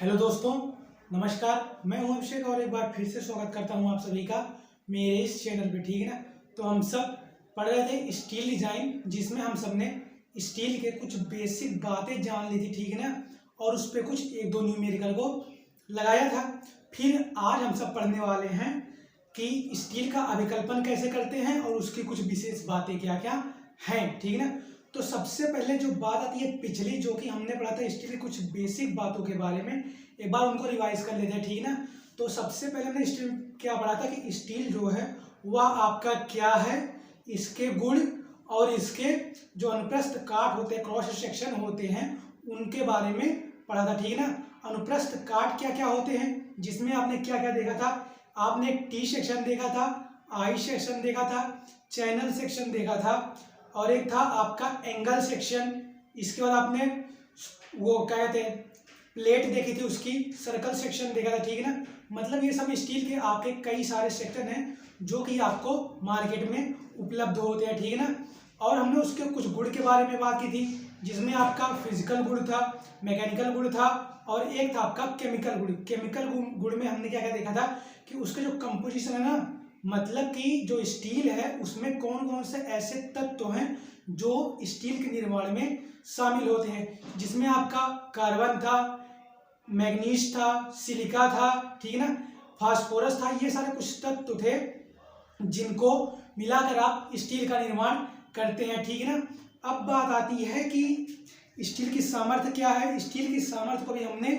Hello दोस्तों, नमस्कार। मैं हूं अभिषेक और एक बार फिर से स्वागत करता हूं आप सभी का मेरे इस चैनल पे। ठीक है ना। तो हम सब पढ़ रहे थे स्टील डिजाइन, जिसमें हम सब ने स्टील के कुछ बेसिक बातें जान ली थी। ठीक है ना। और उस पर कुछ एक दो न्यूमेरिकल को लगाया था। फिर आज हम सब पढ़ने वाले हैं कि स्टील का अभिकल्पन कैसे करते हैं और उसकी कुछ विशेष बातें क्या क्या हैं। ठीक है ना। तो सबसे पहले जो बात आती है पिछली, जो कि हमने पढ़ा था स्टील की कुछ बेसिक बातों के बारे में, एक बार उनको रिवाइज कर लेते हैं। ठीक है ना। तो सबसे पहले हमने स्टील क्या पढ़ा था कि स्टील जो है वह आपका क्या है, इसके गुण और इसके जो अनुप्रस्थ काट होते हैं, क्रॉस सेक्शन होते हैं, उनके बारे में पढ़ा था। ठीक है ना। अनुप्रस्थ काट क्या क्या होते हैं, जिसमें आपने क्या क्या देखा था। आपने एक टी सेक्शन देखा था, आई सेक्शन देखा था, चैनल सेक्शन देखा था, और एक था आपका एंगल सेक्शन। इसके बाद आपने वो क्या कहते हैं प्लेट देखी थी, उसकी सर्कल सेक्शन देखा था। ठीक है ना। मतलब ये सब स्टील के आपके कई सारे सेक्शन हैं जो कि आपको मार्केट में उपलब्ध होते हैं। ठीक है ना। और हमने उसके कुछ गुण के बारे में बात की थी, जिसमें आपका फिजिकल गुण था, मैकेनिकल गुण था, और एक था आपका केमिकल गुण। केमिकल गुण में हमने क्या क्या देखा था कि उसके जो कंपोजिशन है ना, मतलब कि जो स्टील है उसमें कौन कौन से ऐसे तत्व हैं जो स्टील के निर्माण में शामिल होते हैं, जिसमें आपका कार्बन था, मैग्नीज था, सिलिका था, ठीक है ना, फास्फोरस था। ये सारे कुछ तत्व थे जिनको मिलाकर आप स्टील का निर्माण करते हैं। ठीक है ना। अब बात आती है कि स्टील की सामर्थ्य क्या है। स्टील की सामर्थ्य को भी हमने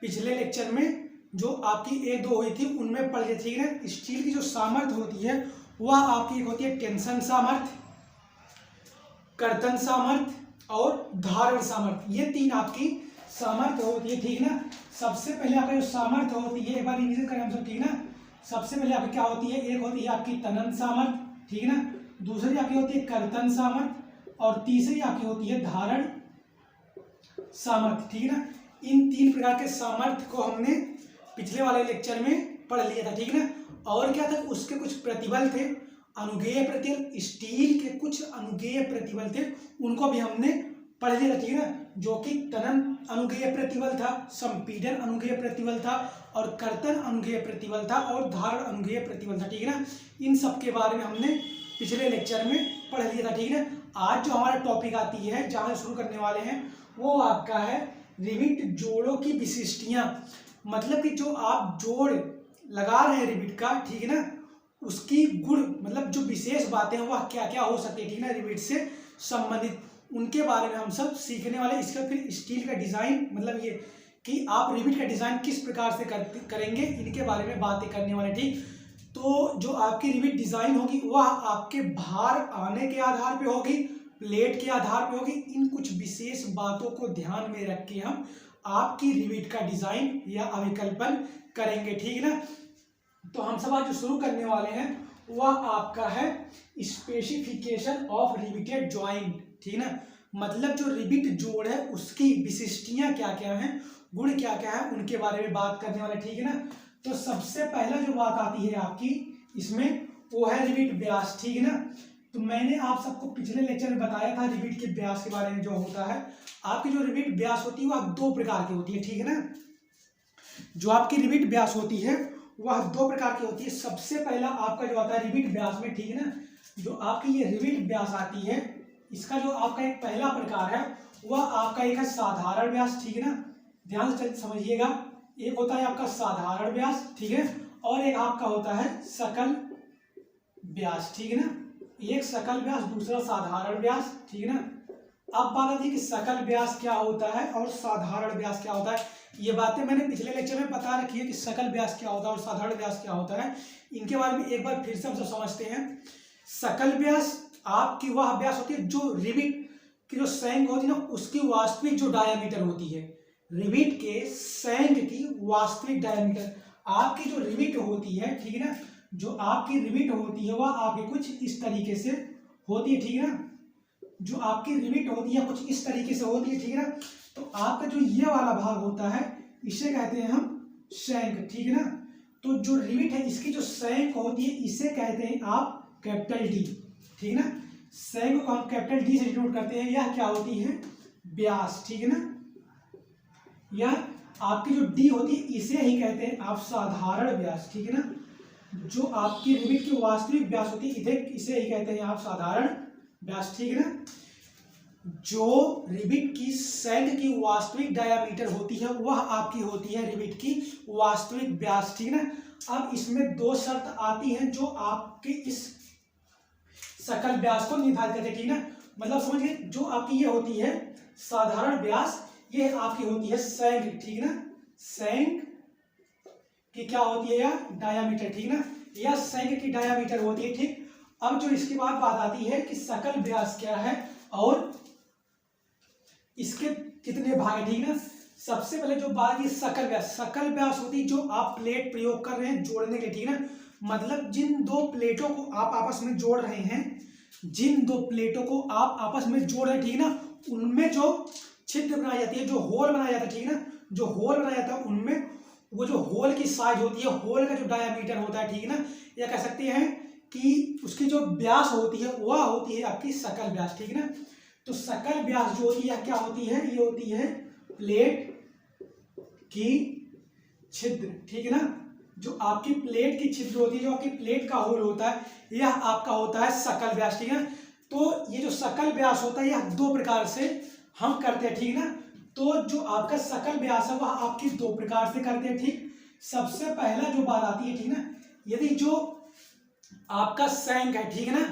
पिछले लेक्चर में जो आपकी एक दो हुई थी उनमें पढ़ ली। ठीक है ना। स्टील की जो सामर्थ्य होती है वह आपकी एक होती है टेंशन सामर्थ्य, कर्तन सामर्थ्य और धारण सामर्थ्य। ये तीन आपकी सामर्थ्य होती है। ठीक है ना। सबसे पहले आपका जो सामर्थ्य होती है, एक बार रिवीजन करें हम सब। ठीक है ना। सबसे पहले आपकी क्या होती है, एक होती है आपकी तनन सामर्थ्य, ठीक है ना, दूसरी आपकी होती है कर्तन सामर्थ्य, और तीसरी आपकी होती है धारण सामर्थ्य। ठीक है ना। इन तीन प्रकार के सामर्थ्य को हमने पिछले वाले लेक्चर में पढ़ लिया था। ठीक है ना। और क्या था, उसके कुछ प्रतिबल थे, अनुगेय प्रतिबल। स्टील के कुछ अनुगेय प्रतिबल थे, उनको भी हमने पढ़ लिया था। ठीक है ना। जो कि तनन अनुगेय प्रतिबल था, संपीड़न अनुगेय प्रतिबल था, और कर्तन अनुगेय प्रतिबल था, और धारण अनुगेय प्रतिबल था। ठीक है ना। इन सब के बारे में हमने पिछले लेक्चर में पढ़ लिया था। ठीक है ना। आज जो हमारा टॉपिक आती है, जहां शुरू करने वाले हैं, वो आपका है रिविट जोड़ों की विशिष्टियां। मतलब कि जो आप जोड़ लगा रहे हैं रिविट का, ठीक है ना, उसकी गुण मतलब जो विशेष बातें हैं वह क्या क्या हो सकती है, ठीक है ना, रिविट से संबंधित, उनके बारे में हम सब सीखने वाले। इसका फिर स्टील का डिजाइन, मतलब ये कि आप रिविट का डिजाइन किस प्रकार से करेंगे, इनके बारे में बातें करने वाले। ठीक। तो जो आपकी रिविट डिजाइन होगी वह आपके भार आने के आधार पे होगी, प्लेट के आधार पे होगी। इन कुछ विशेष बातों को ध्यान में रख के हम आपकी रिविट का डिजाइन या अभिकल्पन करेंगे। ठीक है ना। तो हम सब आज जो शुरू करने वाले हैं वह आपका है स्पेसिफिकेशन ऑफ रिविटेड जॉइंट। ठीक है ना। मतलब जो रिविट जोड़ है उसकी विशिष्टियां क्या क्या हैं, गुण क्या क्या है, उनके बारे में बात करने वाले। ठीक है ना। तो सबसे पहला जो बात आती है आपकी इसमें, वो है रिविट व्यास। ठीक है ना। तो मैंने आप सबको पिछले लेक्चर में बताया था रिविट के व्यास के बारे में। जो होता है आपकी जो रिविट व्यास होती है वह दो प्रकार की होती है। ठीक है ना। जो आपकी रिविट व्यास होती है वह दो प्रकार की होती है। सबसे पहला आपका जो आता है रिविट व्यास में, ठीक है ना, जो आपकी ये रिविट व्यास आती है, इसका जो आपका एक पहला प्रकार है वह आपका एक है साधारण व्यास। ठीक है ना। ध्यान से समझिएगा। एक होता है आपका साधारण व्यास, ठीक है, और एक आपका होता है सकल व्यास। ठीक है ना। एक सकल व्यास, दूसरा साधारण व्यास। ठीक है ना। अब बात आती है कि सकल व्यास क्या होता है और साधारण व्यास क्या होता है। ये बातें मैंने पिछले लेक्चर में बता रखी है कि सकल व्यास क्या होता है और साधारण व्यास क्या होता है। इनके बारे में एक बार फिर से हम सब समझते हैं। सकल व्यास आपकी वह व्यास होती है जो रिविट की जो सैंक होती है ना, उसकी वास्तविक जो डायामीटर होती है, रिविट के सैंक की वास्तविक डायामीटर आपकी जो रिविट होती है, ठीक है ना, जो आपकी रिविट होती है वह आपकी कुछ इस तरीके से होती है। ठीक है ना। जो आपकी रिविट होती है कुछ इस तरीके से होती है। ठीक है ना। तो आपका जो ये वाला भाग होता है इसे कहते हैं हम सैंक। ठीक है ना। तो जो रिविट है इसकी जो सैंक होती है इसे कहते हैं आप कैपिटल डी। ठीक है ना। सैंक को हम कैपिटल डी से डिनोट करते हैं। यह क्या होती है, व्यास। ठीक है ना। यह आपकी जो डी होती है इसे ही कहते हैं आप साधारण व्यास, ठीक है ना। जो आपकी रिबिट की वास्तविक व्यास होती है इसे ही कहते हैं आप साधारण व्यास, ठीक है ना। जो रिबिट की सैंक की वास्तविक डायामीटर होती है वह आपकी होती है रिबिट की वास्तविक व्यास, ठीक है ना। अब इसमें दो शर्त आती हैं जो आपके इस सकल व्यास को निर्धारित करते हैं, ठीक है ना। मतलब समझिए जो आपकी ये होती है साधारण व्यास, ये आपकी होती है सैंक, ठीक है ना। सैंक की क्या होती है या डायामीटर, ठीक है ना। यह सैंक की डायामीटर होती है, ठीक। अब जो इसके बाद बात आती है कि सकल व्यास क्या है और इसके कितने भाग है, ठीक है ना। सबसे पहले जो बात है सकल व्यास होती है जो आप प्लेट प्रयोग कर रहे हैं जोड़ने के, ठीक है ना। मतलब जिन दो प्लेटों को आप आपस में जोड़ रहे हैं, जिन दो प्लेटों को आप आपस में जोड़ रहे हैं, ठीक है ना, उनमें जो छिद्र बनाई जाती है, जो होल बनाया जाता है, ठीक है ना, जो होल बनाया जाता है उनमें वो जो होल की साइज होती है, होल का जो डायामीटर होता है, ठीक है ना, या कह सकते हैं कि उसकी जो व्यास होती है वह होती है आपकी सकल व्यास, ठीक है ना। तो सकल व्यास जो होती है क्या होती है, ये होती है प्लेट की छिद्र, ठीक है ना। जो आपकी प्लेट की छिद्र होती है, जो आपकी प्लेट का होल होता है, यह आपका होता है सकल व्यास, ठीक है। तो ये जो सकल व्यास होता है यह दो प्रकार से हम करते हैं, ठीक है ना। तो जो आपका सकल व्यास है वह आपकी दो प्रकार से करते हैं, ठीक। सबसे पहला जो बात आती है, ठीक ना, यदि जो आपका सैंक है, ठीक है ना,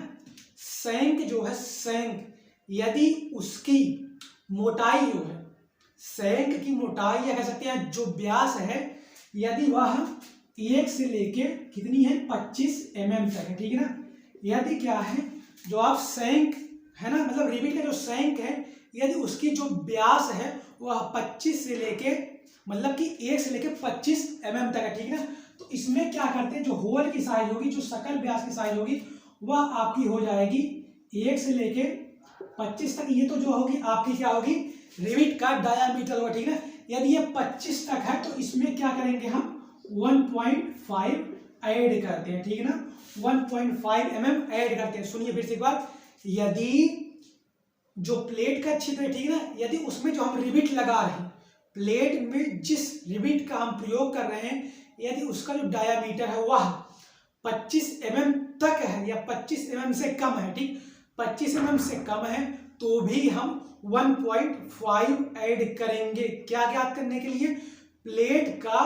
सैंक जो है सैंक यदि उसकी मोटाई जो है, सैंक की मोटाई या कह सकते हैं जो व्यास है, यदि वह 1 से लेके कितनी है 25 mm तक है, ठीक है ना। यदि क्या है जो आप सैंक है ना, मतलब रिबिट का जो सैंक है, यदि उसकी जो व्यास है वह 25 से लेके मतलब कि 1 से लेके 25 mm तक है, ठीक है ना। तो इसमें क्या करते हैं, जो होल की साइज होगी, जो सकल व्यास की साइज होगी वह आपकी हो जाएगी 1 से लेके 25 तक। ये तो जो होगी आपकी क्या होगी रिबिट का डायामीटर होगा, ठीक है ना। यदि ये 25 तक है तो इसमें क्या करेंगे हम 1.5 ऐड करते हैं, ठीक है ना, 1.5 mm ऐड करते हैं। सुनिए फिर से एक बार, यदि जो प्लेट का छिद्र है, ठीक है ना, यदि उसमें जो हम रिबिट लगा रहे हैं, प्लेट में जिस रिबिट का हम प्रयोग कर रहे हैं, यदि उसका जो डायामीटर है वह 25 mm तक है या 25 mm से कम है, ठीक, 25 mm से कम है तो भी हम 1.5 ऐड करेंगे। क्या ज्ञात करने के लिए, प्लेट का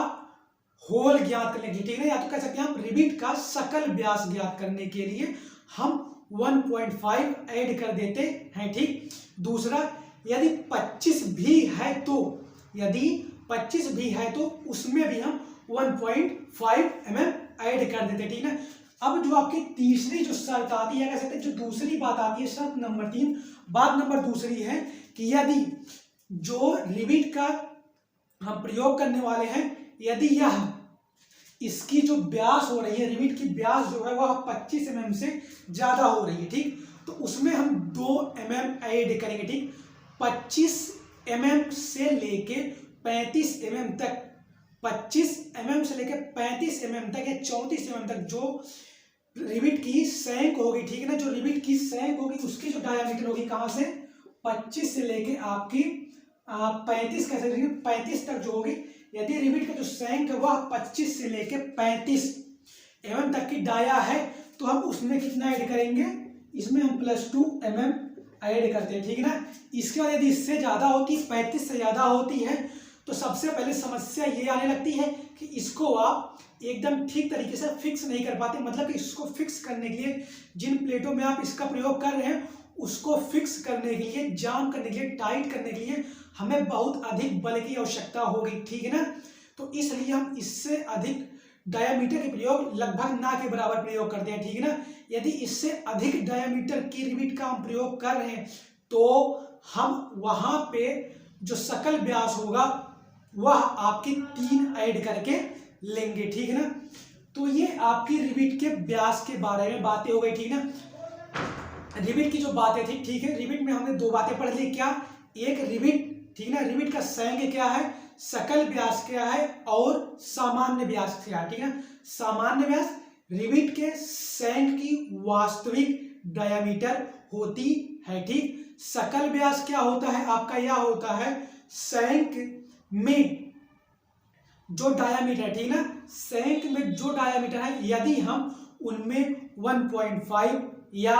होल ज्ञात करने के लिए, ठीक है, या तो कह सकते हैं हम रिबिट का सकल व्यास ज्ञात करने के लिए हम 1.5 ऐड कर देते हैं, ठीक। दूसरा, यदि 25 भी है तो, यदि 25 भी है तो उसमें भी हम 1.5 mm ऐड कर देते हैं, ठीक है। अब जो आपकी तीसरी जो शर्त आती है, कह सकते हैं जो दूसरी बात आती है, शर्त नंबर 3, बात नंबर दूसरी है कि यदि जो रिबिट का हम प्रयोग करने वाले हैं, यदि यह इसकी जो व्यास हो रही है, रिबिट की व्यास जो है वह 25 mm से ज्यादा हो रही है, ठीक, तो उसमें हम 2 mm ऐड करेंगे, ठीक। 25 mm से लेके 35 mm तक, 25 mm से लेके 35 mm तक या 34 mm तक जो रिबिट की सैंक होगी, ठीक है ना, जो रिबिट की सैंक होगी उसकी जो डायामीटर होगी कहां से 25 से लेके आपकी 35 कैसे 35 तक जो होगी, यदि रिबिट का जो सैंक है वह 25 से लेके 35 mm तक की डाया है तो हम उसमें कितना ऐड करेंगे, इसमें हम +2 mm ऐड करते हैं, ठीक है ना। इसके बाद यदि इससे ज्यादा होती, 35 से ज्यादा होती है तो सबसे पहले समस्या ये आने लगती है कि इसको आप एकदम ठीक तरीके से फिक्स नहीं कर पाते। मतलब कि इसको फिक्स करने के लिए जिन प्लेटों में आप इसका प्रयोग कर रहे हैं उसको फिक्स करने के लिए, जाम करने के लिए, टाइट करने के लिए हमें बहुत अधिक बल की आवश्यकता होगी, ठीक है ना। तो इसलिए हम इससे अधिक डायामीटर के प्रयोग लगभग ना के बराबर प्रयोग करते हैं, ठीक है ना। यदि इससे अधिक डायामीटर की रिबिट का हम प्रयोग कर रहे हैं तो हम वहां पे जो सकल व्यास होगा वह आपकी 3 ऐड करके लेंगे, ठीक है ना। तो ये आपकी रिबिट के व्यास के बारे में बातें हो गई, ठीक है ना। रिबिट की जो बातें थी, ठीक है, रिबिट में हमने 2 बातें पढ़ ली, क्या, एक रिबिट, ठीक है ना, रिबिट का सैंक क्या है, सकल व्यास क्या है और सामान्य व्यास क्या है, ठीक है ना। सामान्य व्यास रिबिट के सैंक की वास्तविक डायामीटर होती है, ठीक। सकल व्यास क्या होता है आपका, यह होता है सैंक में जो डायामीटर है, ठीक ना, संयुक्त में जो डायामीटर है, यदि हम उनमें 1.5 या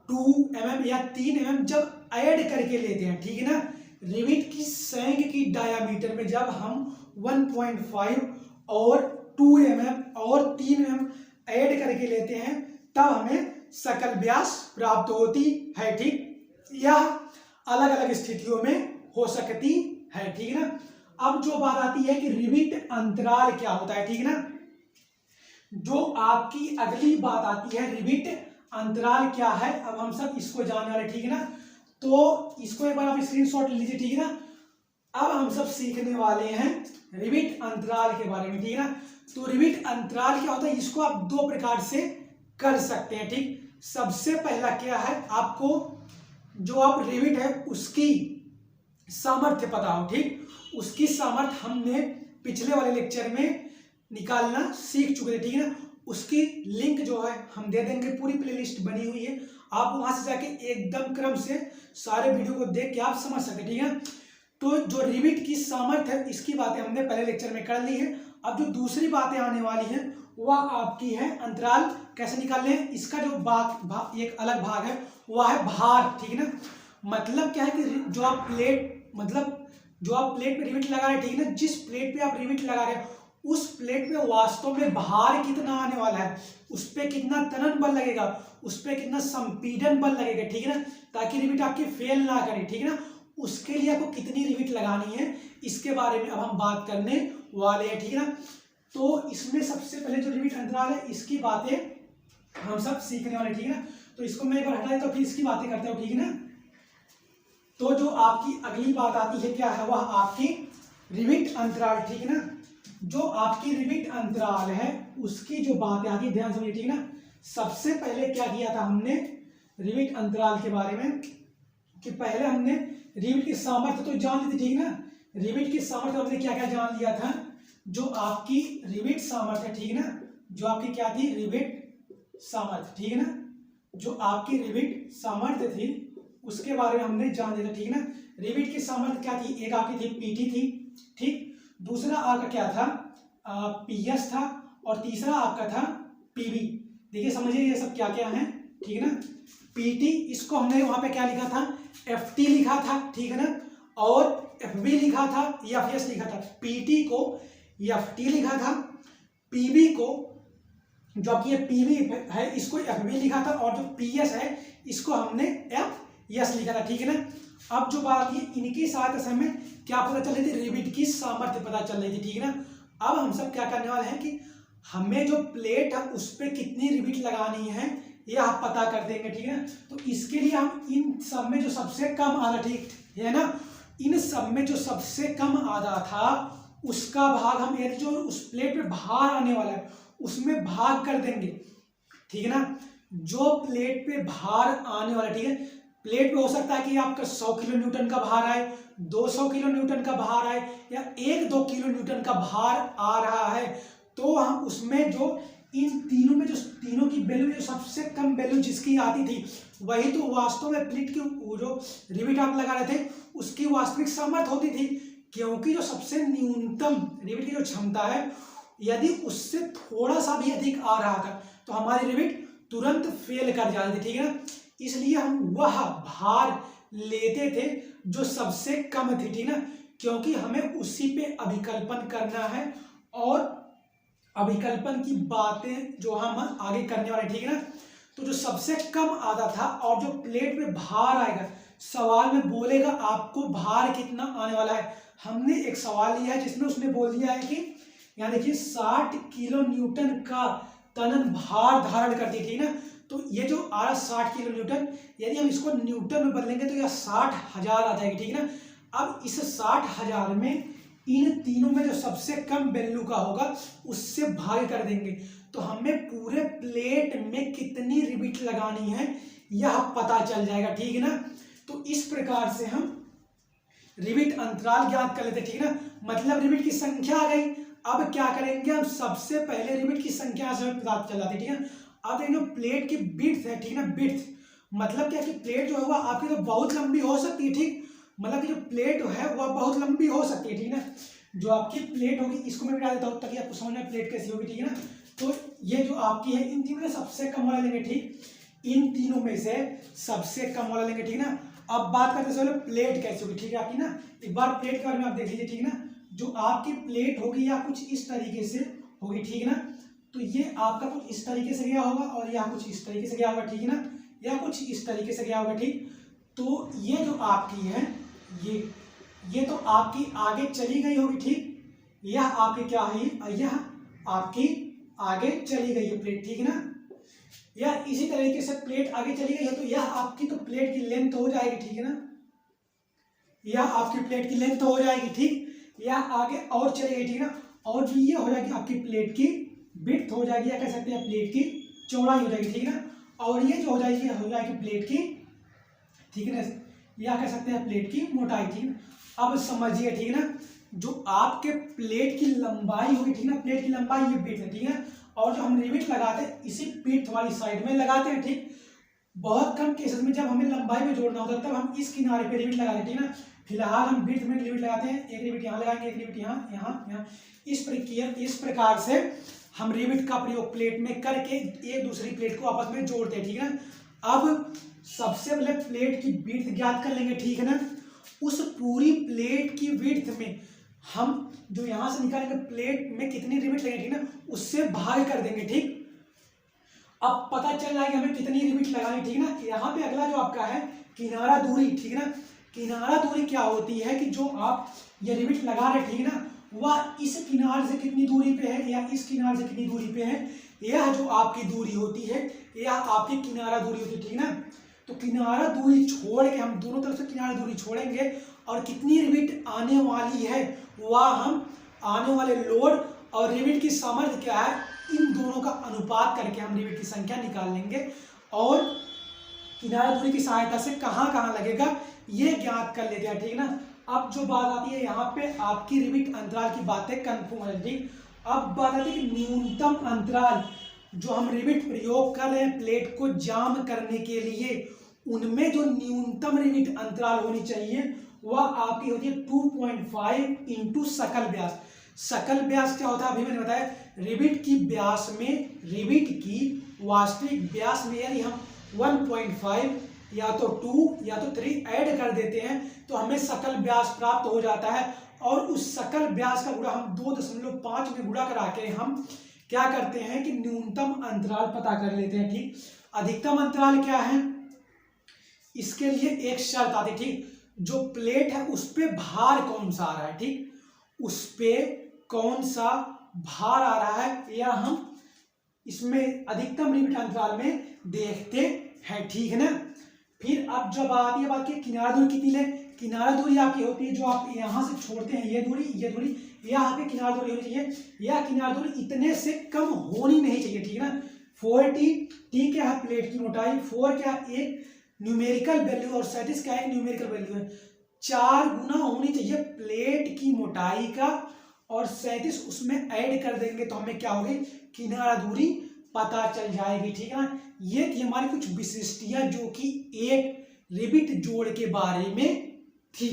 2 mm या 3 mm जब ऐड करके लेते हैं, ठीक है ना, रिवेट की संयुक्त की डायामीटर में जब हम 1.5 और 2 mm और 3 mm ऐड करके लेते हैं, तब हमें सकल व्यास प्राप्त होती है। ठीक, यह अलग अलग स्थितियों में हो सकती है। ठीक है ना। अब जो बात आती है कि रिवेट अंतराल क्या होता है, ठीक है ना, जो आपकी अगली बात आती है, रिवेट अंतराल क्या है, अब हम सब इसको जानने वाले, ठीक है ना। तो इसको एक बार आप स्क्रीनशॉट लीजिए, ठीक है ना। अब हम सब सीखने वाले हैं रिवेट अंतराल के बारे में, ठीक है ना। तो रिवेट अंतराल क्या होता है, इसको आप दो प्रकार से कर सकते हैं। ठीक, सबसे पहला क्या है, आपको जो आप रिवेट है उसकी सामर्थ्य पता हो। ठीक, उसकी सामर्थ्य हमने पिछले वाले लेक्चर में निकालना सीख चुके थे, ठीक है ना। उसकी लिंक जो है हम दे देंगे, पूरी प्लेलिस्ट बनी हुई है, आप वहां से जाके एकदम क्रम से सारे वीडियो को देख के आप समझ सकते, ठीक है। तो जो रिवेट की सामर्थ्य है, इसकी बातें हमने पहले लेक्चर में कर ली है। अब जो दूसरी बातें आने वाली हैं वह आपकी है अंतराल कैसे निकालने हैं। इसका जो एक अलग भाग है वह है भार, ठीक है ना। मतलब क्या है कि जो आप प्लेट पे रिवेट लगा रहे हैं, ठीक है ना, जिस प्लेट पे आप रिवेट लगा रहे हैं उस प्लेट में वास्तव में भार कितना आने वाला है, उस पर कितना तनन बल लगेगा, उस पर कितना संपीड़न बल लगेगा, ठीक है ना, ताकि रिवेट आपकी फेल ना करे, ठीक है ना। उसके लिए आपको कितनी रिवेट लगानी है, इसके बारे में अब हम बात करने वाले हैं, ठीक है ना। तो इसमें सबसे पहले जो रिवेट अंतराल है इसकी बातें हम सब सीखने वाले, ठीक है ना। तो इसको मैं एक बार हटा देता हूं, फिर इसकी बातें करते हो, ठीक है ना। तो जो आपकी अगली बात आती है क्या है, वह आपकी रिवेट अंतराल, ठीक है ना। जो आपकी रिवेट अंतराल है उसकी जो बातें आती है, ध्यान समझिए, ठीक है ना। सबसे पहले क्या किया था हमने रिवेट अंतराल के बारे में, कि पहले हमने रिवेट की सामर्थ्य तो जान ली थी, ठीक है ना। रिवेट की सामर्थ्य हमने क्या क्या जान लिया था, जो आपकी रिवेट सामर्थ्य, ठीक है ना, जो आपकी क्या थी, रिवेट सामर्थ्य, ठीक है ना, जो आपकी रिवेट सामर्थ्य थी उसके बारे में हमने जान लिया था, ठीक है ना। रिवेट की सामर्थ्य क्या थी, एक आपकी थी पीटी थी, ठीक, दूसरा आपका क्या था, पीएस था, और तीसरा आपका था पीबी। देखिए समझिए ये सब क्या क्या है, ठीक है ना। पीटी इसको हमने वहां पे क्या लिखा था, एफटी लिखा था, ठीक है ना, और एफबी लिखा था, एफएस लिखा था। पीटी को एफटी लिखा था, पीबी को, जो आपकी पीबी है इसको एफबी लिखा था, और जो पीएस है इसको हमने एफएस लिखा था, ठीक है ना। अब जो बात है इनकी सहायता से हमें क्या पता चल रही थी, रिवेट की सामर्थ्य पता चल रही थी, ठीक है ना। अब हम सब क्या करने वाले हैं कि हमें जो प्लेट है उस पर कितनी रिवेट लगानी है यह आप पता कर देंगे, ठीक है ना। तो इसके लिए हम इन सब में जो सबसे कम आधा, ठीक है ना, इन सब में जो सबसे कम आधा था उसका भाग हम यदि जो उस प्लेट पे भार आने वाला है उसमें भाग कर देंगे, ठीक है ना। जो प्लेट पे भार आने वाला, ठीक है, प्लेट पे हो सकता है कि आपका 100 किलो न्यूटन का भार आए, 200 किलो न्यूटन का भार आए, या 1-2 किलो न्यूटन का भार आ रहा है, तो हम उसमें जो इन तीनों में जो तीनों की वैल्यू, जो सबसे कम वैल्यू जिसकी आती थी वही तो वास्तव में प्लेट की जो रिवेट आप लगा रहे थे उसकी वास्तविक सामर्थ्य होती थी, क्योंकि जो सबसे न्यूनतम रिवेट की जो क्षमता है यदि उससे थोड़ा सा भी अधिक आ रहा था तो हमारी रिवेट तुरंत फेल कर जाती थी, ठीक है ना। इसलिए हम वह भार लेते थे जो सबसे कम थी, ठीक ना, क्योंकि हमें उसी पे अभिकल्पन करना है, और अभिकल्पन की बातें जो हम आगे करने वाले, ठीक है ना। तो जो सबसे कम आधा था और जो प्लेट पे भार आएगा, सवाल में बोलेगा आपको भार कितना आने वाला है। हमने एक सवाल लिया है जिसमें उसने बोल दिया है कि यहाँ देखिए 60 किलो न्यूटन का तनन भार धारण करती थी ना। तो ये जो आ रहा 60 किलो न्यूटन, यदि हम इसको न्यूटन में बदलेंगे तो यह 60,000 आ जाएगी, ठीक है ना। अब इस 60,000 में इन तीनों में जो सबसे कम वैल्यू का होगा उससे भाग कर देंगे, तो हमें पूरे प्लेट में कितनी रिवेट लगानी है यह पता चल जाएगा, ठीक है ना। तो इस प्रकार से हम रिवेट अंतराल ज्ञात कर लेते, ठीक है ना। मतलब रिवेट की संख्या आ गई। अब क्या करेंगे हम, सबसे पहले रिवेट की संख्या से हमें पता चल जाती है, ठीक है। अब देखो प्लेट की विड्थ है, ठीक है ना, विड्थ मतलब क्या कि प्लेट जो होगा आपकी तो बहुत लंबी हो सकती है, ठीक, मतलब कि जो प्लेट है वह बहुत लंबी हो सकती है, ठीक है ना। जो आपकी प्लेट होगी इसको मैं मिटा देता हूँ ताकि आपको समझ में प्लेट कैसी होगी, ठीक है ना। तो ये जो आपकी है इन तीनों में सबसे कम वाला लेंगे, ठीक, इन तीनों में से सबसे कम वाला लेंगे, ठीक ना। अब बात करते हैं प्लेट कैसी होगी, ठीक है आपकी ना। एक बार प्लेट के बारे में आप देख लीजिए, ठीक है ना। जो आपकी प्लेट होगी या कुछ इस तरीके से होगी, ठीक है ना। तो ये आपका कुछ इस तरीके से गया होगा और यहाँ कुछ इस तरीके से गया होगा, ठीक है ना, या कुछ इस तरीके से गया होगा, ठीक। तो ये जो आपकी है ये तो आपकी आगे चली गई होगी, ठीक। यह आपकी क्या है, यह आपकी आगे चली गई है प्लेट, ठीक है ना। या इसी तरीके से प्लेट आगे चली गई है तो यह आपकी तो प्लेट की लेंथ हो जाएगी, ठीक है ना। यह आपकी प्लेट की लेंथ हो जाएगी, ठीक। यह आगे और चली गई, ठीक है ना। और भी ये हो जाएगी आपकी प्लेट की विड्थ हो जाएगी, या कह सकते हैं प्लेट की चौड़ाई हो जाएगी, ठीक है ना। और ये जो हो जाएगी प्लेट की थिकनेस, या कह सकते हैं प्लेट की मोटाई, ठीक है। अब समझिए, ठीक है ना, जो आपके प्लेट की लंबाई होगी, ठीक है ना, प्लेट की लंबाई ये विड्थ है, ठीक है। और जो हम रिविट लगाते हैं इसी विड्थ वाली साइड में लगाते हैं, ठीक। बहुत कम केसेस में जब हमें लंबाई में जोड़ना होता है तब हम इस किनारे पे रिविट लगाते हैं, ठीक है ना। फिलहाल हम विड्थ में रिविट लगाते हैं, एक रिविट यहाँ लगाएंगे, एक रिविट यहाँ, यहाँ। इस प्रकार से हम रिविट का प्रयोग प्लेट में करके एक दूसरी प्लेट को आपस में जोड़ते हैं, ठीक है ना। अब सबसे पहले प्लेट की विड्थ ज्ञात कर लेंगे, ठीक है ना। उस पूरी प्लेट की विड्थ में हम जो यहां से निकालेंगे प्लेट में कितनी रिविट लगेगी, ठीक ना, उससे भाग कर देंगे, ठीक। अब पता चल जाएगा हमें कितनी रिविट लगानी, ठीक ना। यहाँ पे अगला जो आपका है किनारा दूरी, ठीक ना। किनारा दूरी क्या होती है कि जो आप ये रिविट लगा रहे, ठीक ना, वह इस किनारे से कितनी दूरी पे है या इस किनारे से कितनी दूरी पे है, यह जो आपकी दूरी होती है यह आपकी किनारा दूरी होती है, ठीक ना। तो किनारा दूरी छोड़ के हम दोनों तरफ से किनारा दूरी छोड़ेंगे और कितनी रिविट आने वाली है वह हम आने वाले लोड और रिविट की सामर्थ्य क्या है इन दोनों का अनुपात करके हम रिविट की संख्या निकाल लेंगे और किनारा दूरी की सहायता से कहाँ कहाँ लगेगा ये ज्ञात कर लेते हैं, ठीक ना। अब जो बात आती है यहाँ पे आपकी रिविट अंतराल की बातें कंफर्म है, ठीक। अब बात आती है कि न्यूनतम अंतराल जो हम रिविट प्रयोग कर रहे हैं प्लेट को जाम करने के लिए, उनमें जो न्यूनतम रिविट अंतराल होनी चाहिए वह आपकी होती है 2.5 इंटू सकल व्यास। सकल व्यास क्या होता है अभी मैंने बताया, रिविट की व्यास में, रिविट की वास्तविक व्यास में यदि हम 1.5 या तो 2 या तो 3 ऐड कर देते हैं तो हमें सकल व्यास प्राप्त हो जाता है और उस सकल व्यास का गुणा हम 2.5 में गुणा करा के हम क्या करते हैं कि न्यूनतम अंतराल पता कर लेते हैं, ठीक। अधिकतम अंतराल क्या है, इसके लिए एक शर्त आती है, ठीक। जो प्लेट है उस पे भार कौन सा आ रहा है, ठीक, उस पे कौन सा भार आ रहा है या हम इसमें अधिकतम रिविट अंतराल में देखते हैं, ठीक है ना। फिर अब जब आती है बात की किनारा दूरी कितनी ले, किनारा दूरी आपकी होती है जो आप यहां से छोड़ते हैं ये दूरी यह आपकी किनारा दूरी होनी चाहिए, यह किनारा दूरी इतने से कम होनी नहीं चाहिए, ठीक है ना। 4t, t क्या है प्लेट की मोटाई, 4 क्या एक न्यूमेरिकल वैल्यू और 37 क्या एक न्यूमेरिकल वैल्यू है, 4 गुना होनी चाहिए प्लेट की मोटाई का और 37 उसमें ऐड कर देंगे तो हमें क्या होगी किनारा दूरी पता चल जाएगी, ठीक है ना। ये थी हमारी कुछ विशिष्टियां जो कि एक रिविट जोड़ के बारे में थी,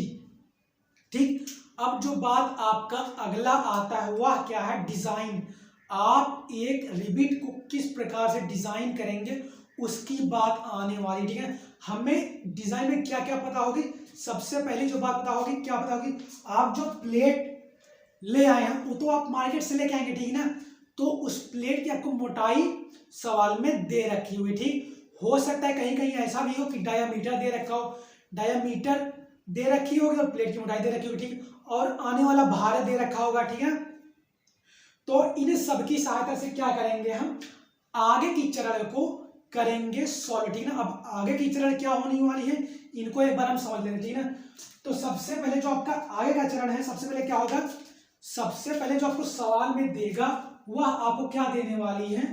ठीक। अब जो बात आपका अगला आता है वह क्या है डिजाइन। आप एक रिविट को किस प्रकार से डिजाइन करेंगे उसकी बात आने वाली, ठीक है। हमें डिजाइन में क्या क्या पता होगी, सबसे पहले जो बात पता होगी क्या पता होगी, आप जो प्लेट ले आए हैं वो तो आप मार्केट से लेके आएंगे, ठीक ना। तो उस प्लेट की आपको मोटाई सवाल में दे रखी हुई, ठीक। हो सकता है कहीं कहीं ऐसा भी हो कि डायामीटर दे रखा हो, डायामीटर दे रखी होगी और प्लेट की मोटाई दे रखी होगी, ठीक, और आने वाला भार दे रखा होगा, ठीक है। तो इन सबकी सहायता से क्या करेंगे हम आगे की चरण को करेंगे सॉल्व, ठीक ना। अब आगे की चरण क्या होने वाली है इनको एक बार हम समझ लेते हैं, ठीक ना। तो सबसे पहले जो आपका आगे का चरण है सबसे पहले क्या होगा, सबसे पहले जो आपको सवाल में देगा वह आपको क्या देने वाली है,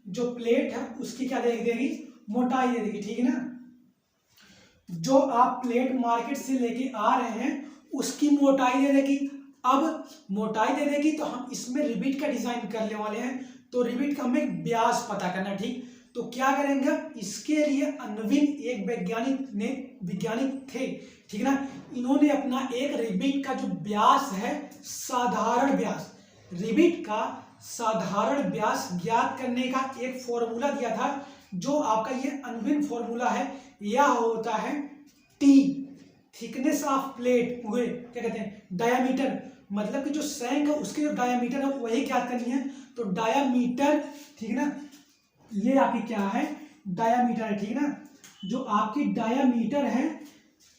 जो प्लेट है उसकी क्या देगी मोटाई दे देगी, ठीक है ना। जो आप प्लेट मार्केट से लेके आ रहे हैं उसकी मोटाई दे देगी। अब मोटाई दे देगी तो हम इसमें रिविट का डिजाइन करने वाले हैं, तो रिविट का हमें व्यास पता करना, ठीक। तो तो क्या करेंगे, इसके लिए अन्विन एक वैज्ञानिक थे, ठीक ना, इन्होंने अपना एक रिबिट का जो व्यास है, साधारण व्यास, रिबिट का साधारण व्यास ज्ञात करने का एक फॉर्मूला दिया था, जो आपका ये अन्विन फॉर्मूला है। यह होता है टी, थिकनेस ऑफ प्लेट, हुए क्या कहते हैं, डायामीटर, मतलब कि जो सैंक है उसके जो डायामीटर है वही ज्ञात करनी है। तो डायामीटर, ठीक ना, ये आपकी क्या है, डायामीटर है, ठीक ना, जो आपकी डायामीटर है,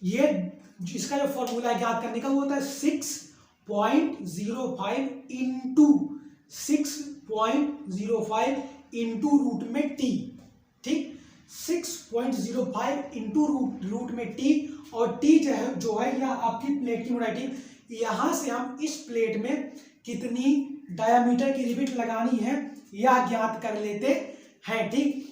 ये इसका जो फॉर्मूला है ज्ञात करने का वो होता है 6.05 इंटू 6.05 इंटू रूट में टी, ठीक, 6.05 इंटू रूट में टी, और टी जो है यह आपकी प्लेट की मोटाई, ठीक। यहां से हम इस प्लेट में कितनी डायामीटर की रिबिट लगानी है यह ज्ञात कर लेते हैं, ठीक।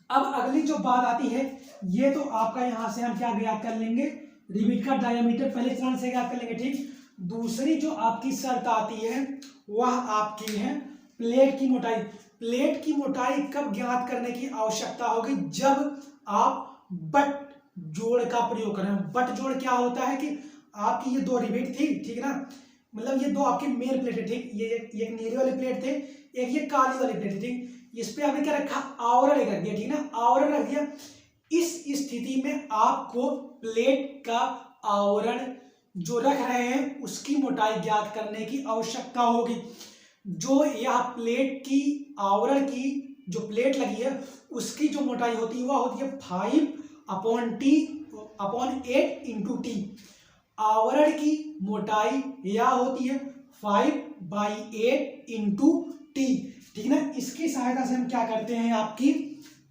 अब अगली जो बात आती है, ये तो आपका यहां से हम क्या ज्ञात कर लेंगे, रिबिट का डायामीटर पहले चरण से ज्ञात कर लेंगे, ठीक। दूसरी जो आपकी शर्त आती है वह आपकी है प्लेट की मोटाई। प्लेट की मोटाई कब ज्ञात करने की आवश्यकता होगी, जब आप बट जोड़ का प्रयोग करें। बट जोड़ क्या होता है कि आपकी ये दो रिबिट थी, ठीक ना, मतलब ये दो आपकी मेन प्लेट है, ठीक, ये एक नीली वाली प्लेट थे, एक ये काली वाली प्लेट है, ठीक। इस पे आपने क्या रखा, आवरण रख दिया, ठीक ना, आवरण रख दिया। इस स्थिति में आपको प्लेट का आवरण जो रख रहे हैं उसकी मोटाई ज्ञात करने की आवश्यकता होगी। जो यह प्लेट की आवरण की जो प्लेट लगी है उसकी जो मोटाई होती है वह होती है 5/8 इंटू टी। आवरण की मोटाई यह होती है 5/8 इंटू टी, ठीक ना। इसकी सहायता से हम क्या करते हैं, आपकी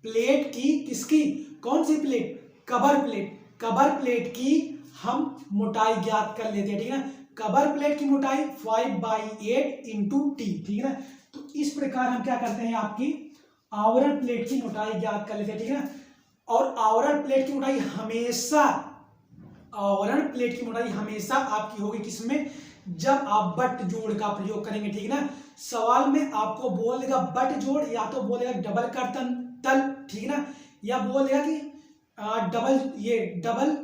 प्लेट की, किसकी, कौन सी plate, cover plate, cover plate की हम मोटाई ज्ञात कर लेते हैं, ठीक है। कवर प्लेट की मोटाई 5/8 इंटू टी, ठीक है ना। तो इस प्रकार हम क्या करते हैं, आपकी आवरण प्लेट की मोटाई ज्ञात कर लेते हैं, ठीक है ना। और आवरण प्लेट की मोटाई हमेशा आपकी होगी किसमें, जब आप बट जोड़ का प्रयोग करेंगे, ठीक है ना। सवाल में आपको बोल देगा बट जोड़, या तो बोलेगा डबल कर्तन तल, ठीक ना, या बोलेगा कि डबल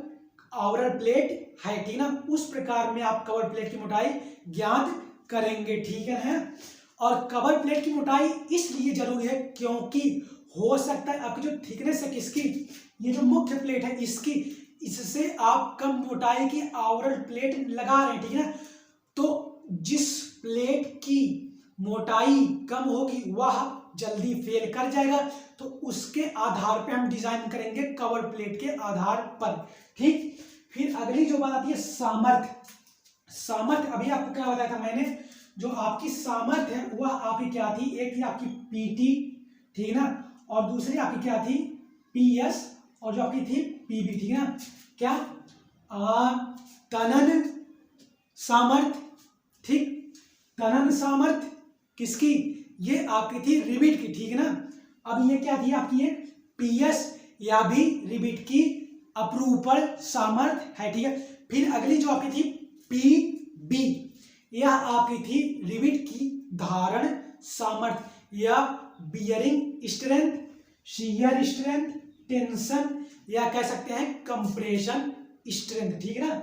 आवरण प्लेट है, ठीक ना। उस प्रकार में आप कवर प्लेट की मोटाई ज्ञात करेंगे, ठीक है। और कवर प्लेट की मोटाई इसलिए जरूरी है क्योंकि हो सकता है आपकी जो थिकनेस है किसकी, ये जो मुख्य प्लेट है इसकी, इससे आप कम मोटाई की आवरण प्लेट लगा रहे हैं, ठीक है। तो जिस प्लेट की मोटाई कम होगी वह जल्दी फेल कर जाएगा, तो उसके आधार पे हम डिजाइन करेंगे कवर प्लेट के आधार पर, ठीक। फिर अगली जो बात आती है सामर्थ्य। अभी आपको क्या बताया था मैंने, जो आपकी सामर्थ्य है वह आपकी क्या थी, एक थी आपकी पीटी, ठीक ना, और दूसरी आपकी क्या थी, पीएस, और जो आपकी थी पीबी, ठीक है ना। क्या तनन सामर्थ्य, ठीक, तनन सामर्थ्य किसकी, ये आपकी थी रिबिट की, ठीक है ना। अब ये क्या थी आपकी, ये पीएस, या भी रिबिट की अपरूपण सामर्थ्य है, ठीक है। फिर अगली जो आपकी थी पीबी, यह आपकी थी रिबिट की धारण सामर्थ्य, या bearing strength, shear strength, tension, या कह सकते हैं कंप्रेशन स्ट्रेंथ, ठीक है ना।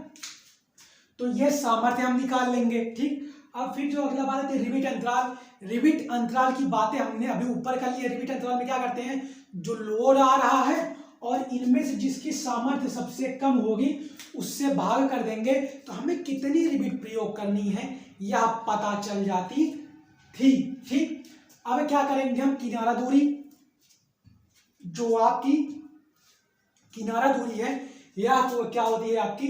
तो ये सामर्थ्य हम निकाल लेंगे, ठीक। अब फिर जो अगला बात है रिबिट अंतराल। रिबिट अंतराल की बातें हमने अभी ऊपर कर ली है। रिबिट अंतराल में क्या करते हैं, जो लोड आ रहा है और इनमें से जिसकी सामर्थ्य सबसे कम होगी उससे भाग कर देंगे, तो हमें कितनी रिबिट प्रयोग करनी है यह पता चल जाती थी, ठीक। अब क्या करेंगे हम, किनारा दूरी, जो आपकी किनारा दूरी है यह तो क्या होती है आपकी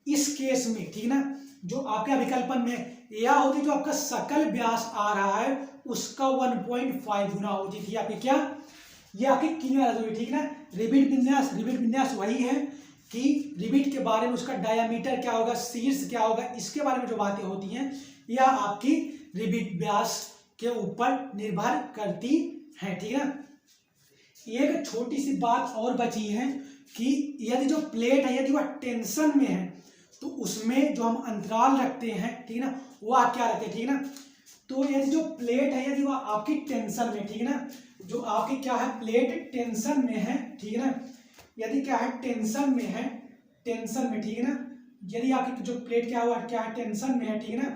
इस केस में, ठीक ना, जो आपके विकल्पन में यह होती है, जो आपका सकल व्यास आ रहा है उसका 1.5 गुना होती थी आपकी क्या, ये आपकी किनारा दूरी, ठीक ना। रिबिट विन्यास वही है कि रिबिट के बारे में उसका डायामीटर क्या होगा, शीर्ष क्या होगा, इसके बारे में जो बातें होती हैं यह आपकी रिबिट व्यास के ऊपर निर्भर करती है, ठीक है। एक छोटी सी बात और बची है कि यदि जो प्लेट है यदि वह टेंशन में है तो उसमें जो हम अंतराल रखते हैं, ठीक ना, वह क्या रखते हैं, ठीक ना। तो यदि जो प्लेट है यदि वो आपकी टेंशन में, ठीक है ना, जो आपकी क्या है प्लेट टेंशन में है, ठीक है ना, यदि क्या है टेंशन में है, टेंशन में, ठीक है ना, यदि आपकी जो प्लेट क्या हुआ क्या है टेंशन में है, ठीक है ना,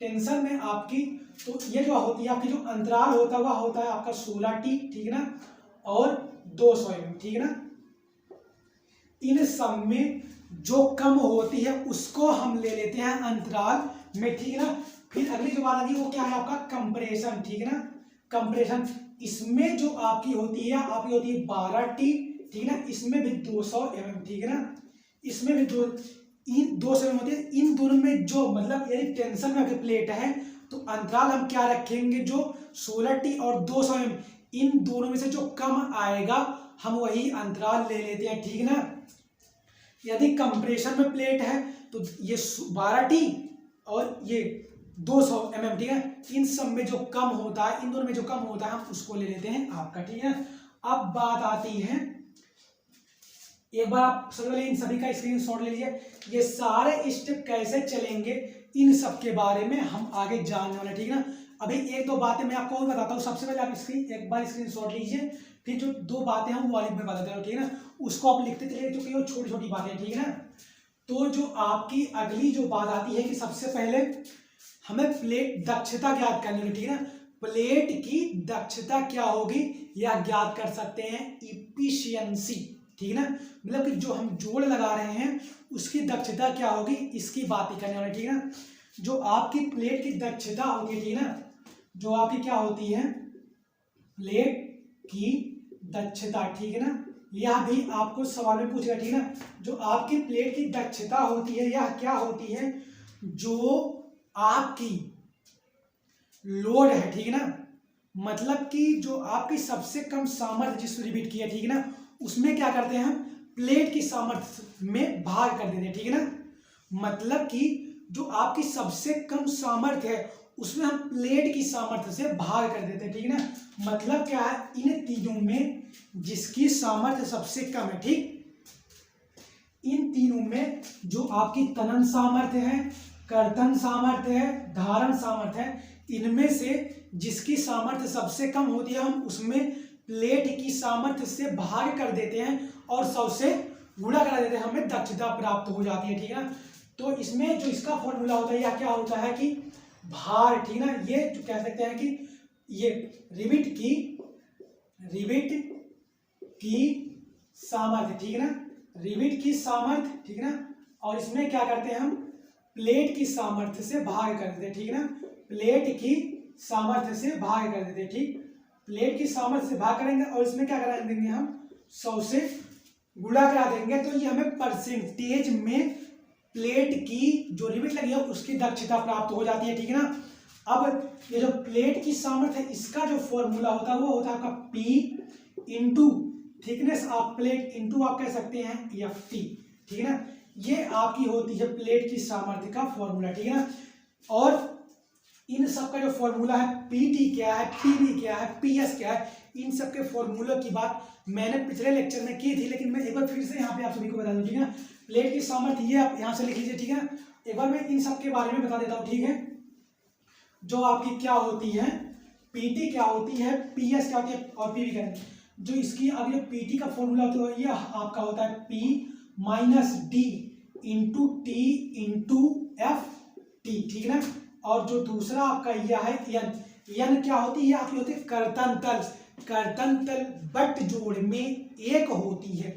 टेंशन में आपकी, तो ये जो होती है आपकी जो अंतराल होता हुआ होता है आपका 16T, ठीक है ना, और 200 mm, ठीक है ना। इन सब में जो कम होती है उसको हम ले लेते हैं अंतराल में, ठीक है ना। फिर अगली जो बात आती है वो क्या है आपका कंप्रेशन, ठीक है ना, कंप्रेशन। इसमें जो आपकी होती है 12T, ठीक है ना, इसमें भी 200 mm, ठीक है ना, इसमें भी इन 200 mm होती है। इन दोनों में जो मतलब यदि टेंशन में अगर प्लेट है तो अंतराल हम क्या रखेंगे, जो 16T और 200 mm, इन दोनों में से जो कम आएगा हम वही अंतराल ले लेते हैं, ठीक है ना। यदि कंप्रेशन में प्लेट है तो ये 12T और ये 200 mm, ठीक है, इन सब में जो कम होता है, इन दोनों में जो कम होता है हम उसको ले लेते हैं आपका, ठीक है। अब बात आती है, एक बार आप समझ लीजिए, इन सभी का स्क्रीनशॉट ले लीजिए, ये सारे स्टेप कैसे चलेंगे इन सब के बारे में हम आगे जानने वाले, ठीक है ना। अभी एक दो बातें मैं आपको और बताता हूँ। सबसे पहले आप एक बार स्क्रीनशॉट लीजिए, फिर जो दो बातें हैं वो वाली में बताते हैं, ठीक है ना, उसको आप लिखते चलिए क्योंकि वो छोटी छोटी बातें, ठीक है ना। तो जो आपकी अगली जो बात आती है कि सबसे पहले हमें प्लेट दक्षता ज्ञात करनी होगी, ठीक है ना। प्लेट की दक्षता क्या होगी यह ज्ञात कर सकते हैं इफिशियंसी, ठीक है ना, मतलब कि जो हम जोड़ लगा रहे हैं उसकी दक्षता क्या होगी इसकी बात ही करने वाले, ठीक है ना। जो आपकी प्लेट की दक्षता होगी, ठीक है ना, जो आपकी क्या होती है प्लेट की दक्षता, ठीक है ना, यह भी आपको सवाल में पूछेगा, ठीक है ना। जो आपकी प्लेट की दक्षता होती है यह क्या होती है, जो आपकी लोड है, ठीक है ना, मतलब कि जो आपकी सबसे कम सामर्थ्य जिसको रिपीट किया, ठीक है ना, उसमें क्या करते हैं हम प्लेट की सामर्थ्य में भाग कर देते हैं, ठीक है ना। मतलब कि जो आपकी सबसे कम सामर्थ्य है उसमें हम प्लेट की सामर्थ्य से भाग कर देते हैं, ठीक है ना। मतलब क्या है, इन तीनों में जिसकी सामर्थ्य सबसे कम है, ठीक, इन तीनों में जो आपकी तनन सामर्थ्य है, कर्तन सामर्थ्य है, धारण सामर्थ्य है, इनमें से जिसकी सामर्थ्य सबसे कम होती है हम उसमें प्लेट की सामर्थ्य से भाग कर देते हैं और 100 से गुणा करा देते हैं, हमें दक्षता प्राप्त हो जाती है, ठीक है ना। तो इसमें जो इसका फॉर्मूला होता है यह क्या होता है कि भार, ठीक है ना, ये जो कह सकते हैं कि ये रिबिट की सामर्थ्य, ठीक है ना, रिबिट की सामर्थ्य, ठीक है ना, और इसमें क्या करते हैं हम प्लेट की सामर्थ्य से भाग कर देते हैं, ठीक है ना, प्लेट की सामर्थ्य से भाग कर देते हैं, ठीक, प्लेट की सामर्थ्य से भाग करेंगे और इसमें क्या करा देंगे हम 100 से गुणा करा देंगे, तो ये हमें परसेंटेज में प्लेट की जो रिबिट लगी है उसकी दक्षता प्राप्त हो जाती है, ठीक है ना। अब ये जो प्लेट की सामर्थ्य है इसका जो फॉर्मूला होता है वो होता है आपका P into thickness of plate into आप कह सकते हैं FT, ठीक है ना। ये आपकी होती है प्लेट की सामर्थ्य का फॉर्मूला, ठीक है ना। और इन सब का जो फॉर्मूला है PT क्या है, PV क्या है, PS क्या है, इन सब के फॉर्मूलों की बात मैंने पिछले लेक्चर में की थी, लेकिन मैं एक बार फिर से यहाँ पे आप सभी को बता दूं, ठीक है। प्लेट की सामर्थ्य ये आप यहाँ से लिख लीजिए, ठीक है। एक बार मैं इन सब के बारे में बता देता हूँ, ठीक है। जो आपकी क्या होती है PT क्या होती है, PS क्या होती है और PV क्या होती है। जो इसकी अब ये PT का फॉर्मूला होता है ये आपका होता है P minus D into T into FT, ठीक है ना। और जो दूसरा आपका यह है N क्या होती है, आपकी होती है कर्तन तल, कर्तन तल बट जोड़ में एक होती है,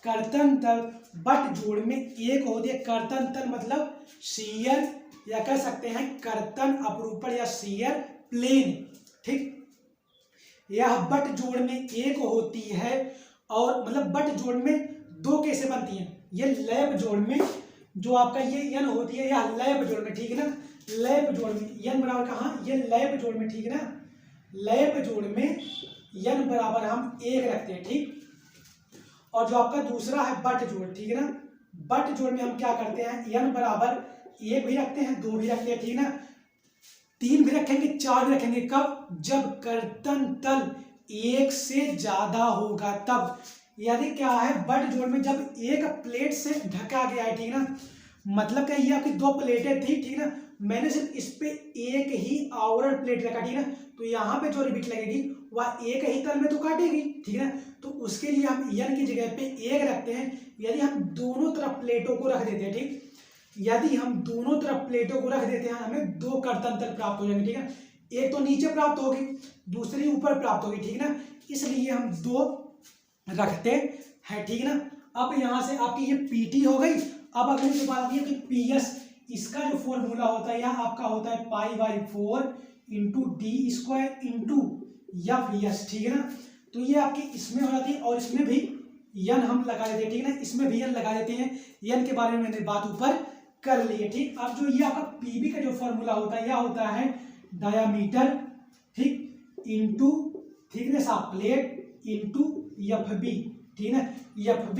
कर्तन तल बट जोड़ में एक होती है। कर्तन तल मतलब शियर या कह सकते हैं कर्तन अपरूपण या शियर प्लेन, ठीक, यह बट जोड़ में एक होती है। और मतलब बट जोड़ में दो कैसे बनती हैं, ये लैब जोड़ में जो आपका ये N होती है यह लैब जोड़ में, ठीक है ना, लैब जोड़ में N बराबर कहाँ, ये लैब जोड़ में, ठीक है ना, लैब जोड़ में N बराबर हम 1 रखते हैं, ठीक। और जो आपका दूसरा है बट जोड़, ठीक है ना, बट जोड़ में हम क्या करते हैं N बराबर 1 भी रखते हैं, 2 भी रखते हैं, ठीक है ना, 3 भी रखेंगे, 4 भी रखेंगे। कब, जब कर्तन तल 1 से ज्यादा होगा तब। यदि क्या है बट जोड़ में जब एक प्लेट से ढका गया है, ठीक है ना, मतलब क्या ये आपकी 2 प्लेटें थी, ठीक है ना, मैंने सिर्फ इस पे एक ही आवरण प्लेट रखा, ठीक है। तो यहाँ पे जो रिबिट लगेगी वह एक ही तल में तो काटेगी, ठीक है। तो उसके लिए हम n की जगह पे 1 रखते हैं। यदि हम दोनों तरफ प्लेटों को रख देते हैं, ठीक, यदि हम दोनों तरफ प्लेटों को रख देते हैं, हमें 2 कर्तन तल प्राप्त हो जाएंगे, ठीक है। एक तो नीचे प्राप्त होगी, दूसरी ऊपर प्राप्त होगी, ठीक है ना। इसलिए हम 2 रखते हैं, ठीक है ना। अब यहाँ से आपकी ये PT हो गई। अब अगली जो बात आती है कि PS, इसका जो फॉर्मूला होता है यहाँ आपका होता है π/4 इंटू d² इंटू FS, ठीक है ना। तो ये आपकी इसमें हो जाती है और इसमें भी n हम लगा देते हैं, ठीक है ना। इसमें भी n लगा देते हैं, n के बारे में मैंने बात ऊपर कर ली है, ठीक। अब जो ये आपका PB का जो फॉर्मूला होता है यह होता है डायामीटर, ठीक, into thickness of plate into FB, ठीक है ना। FB,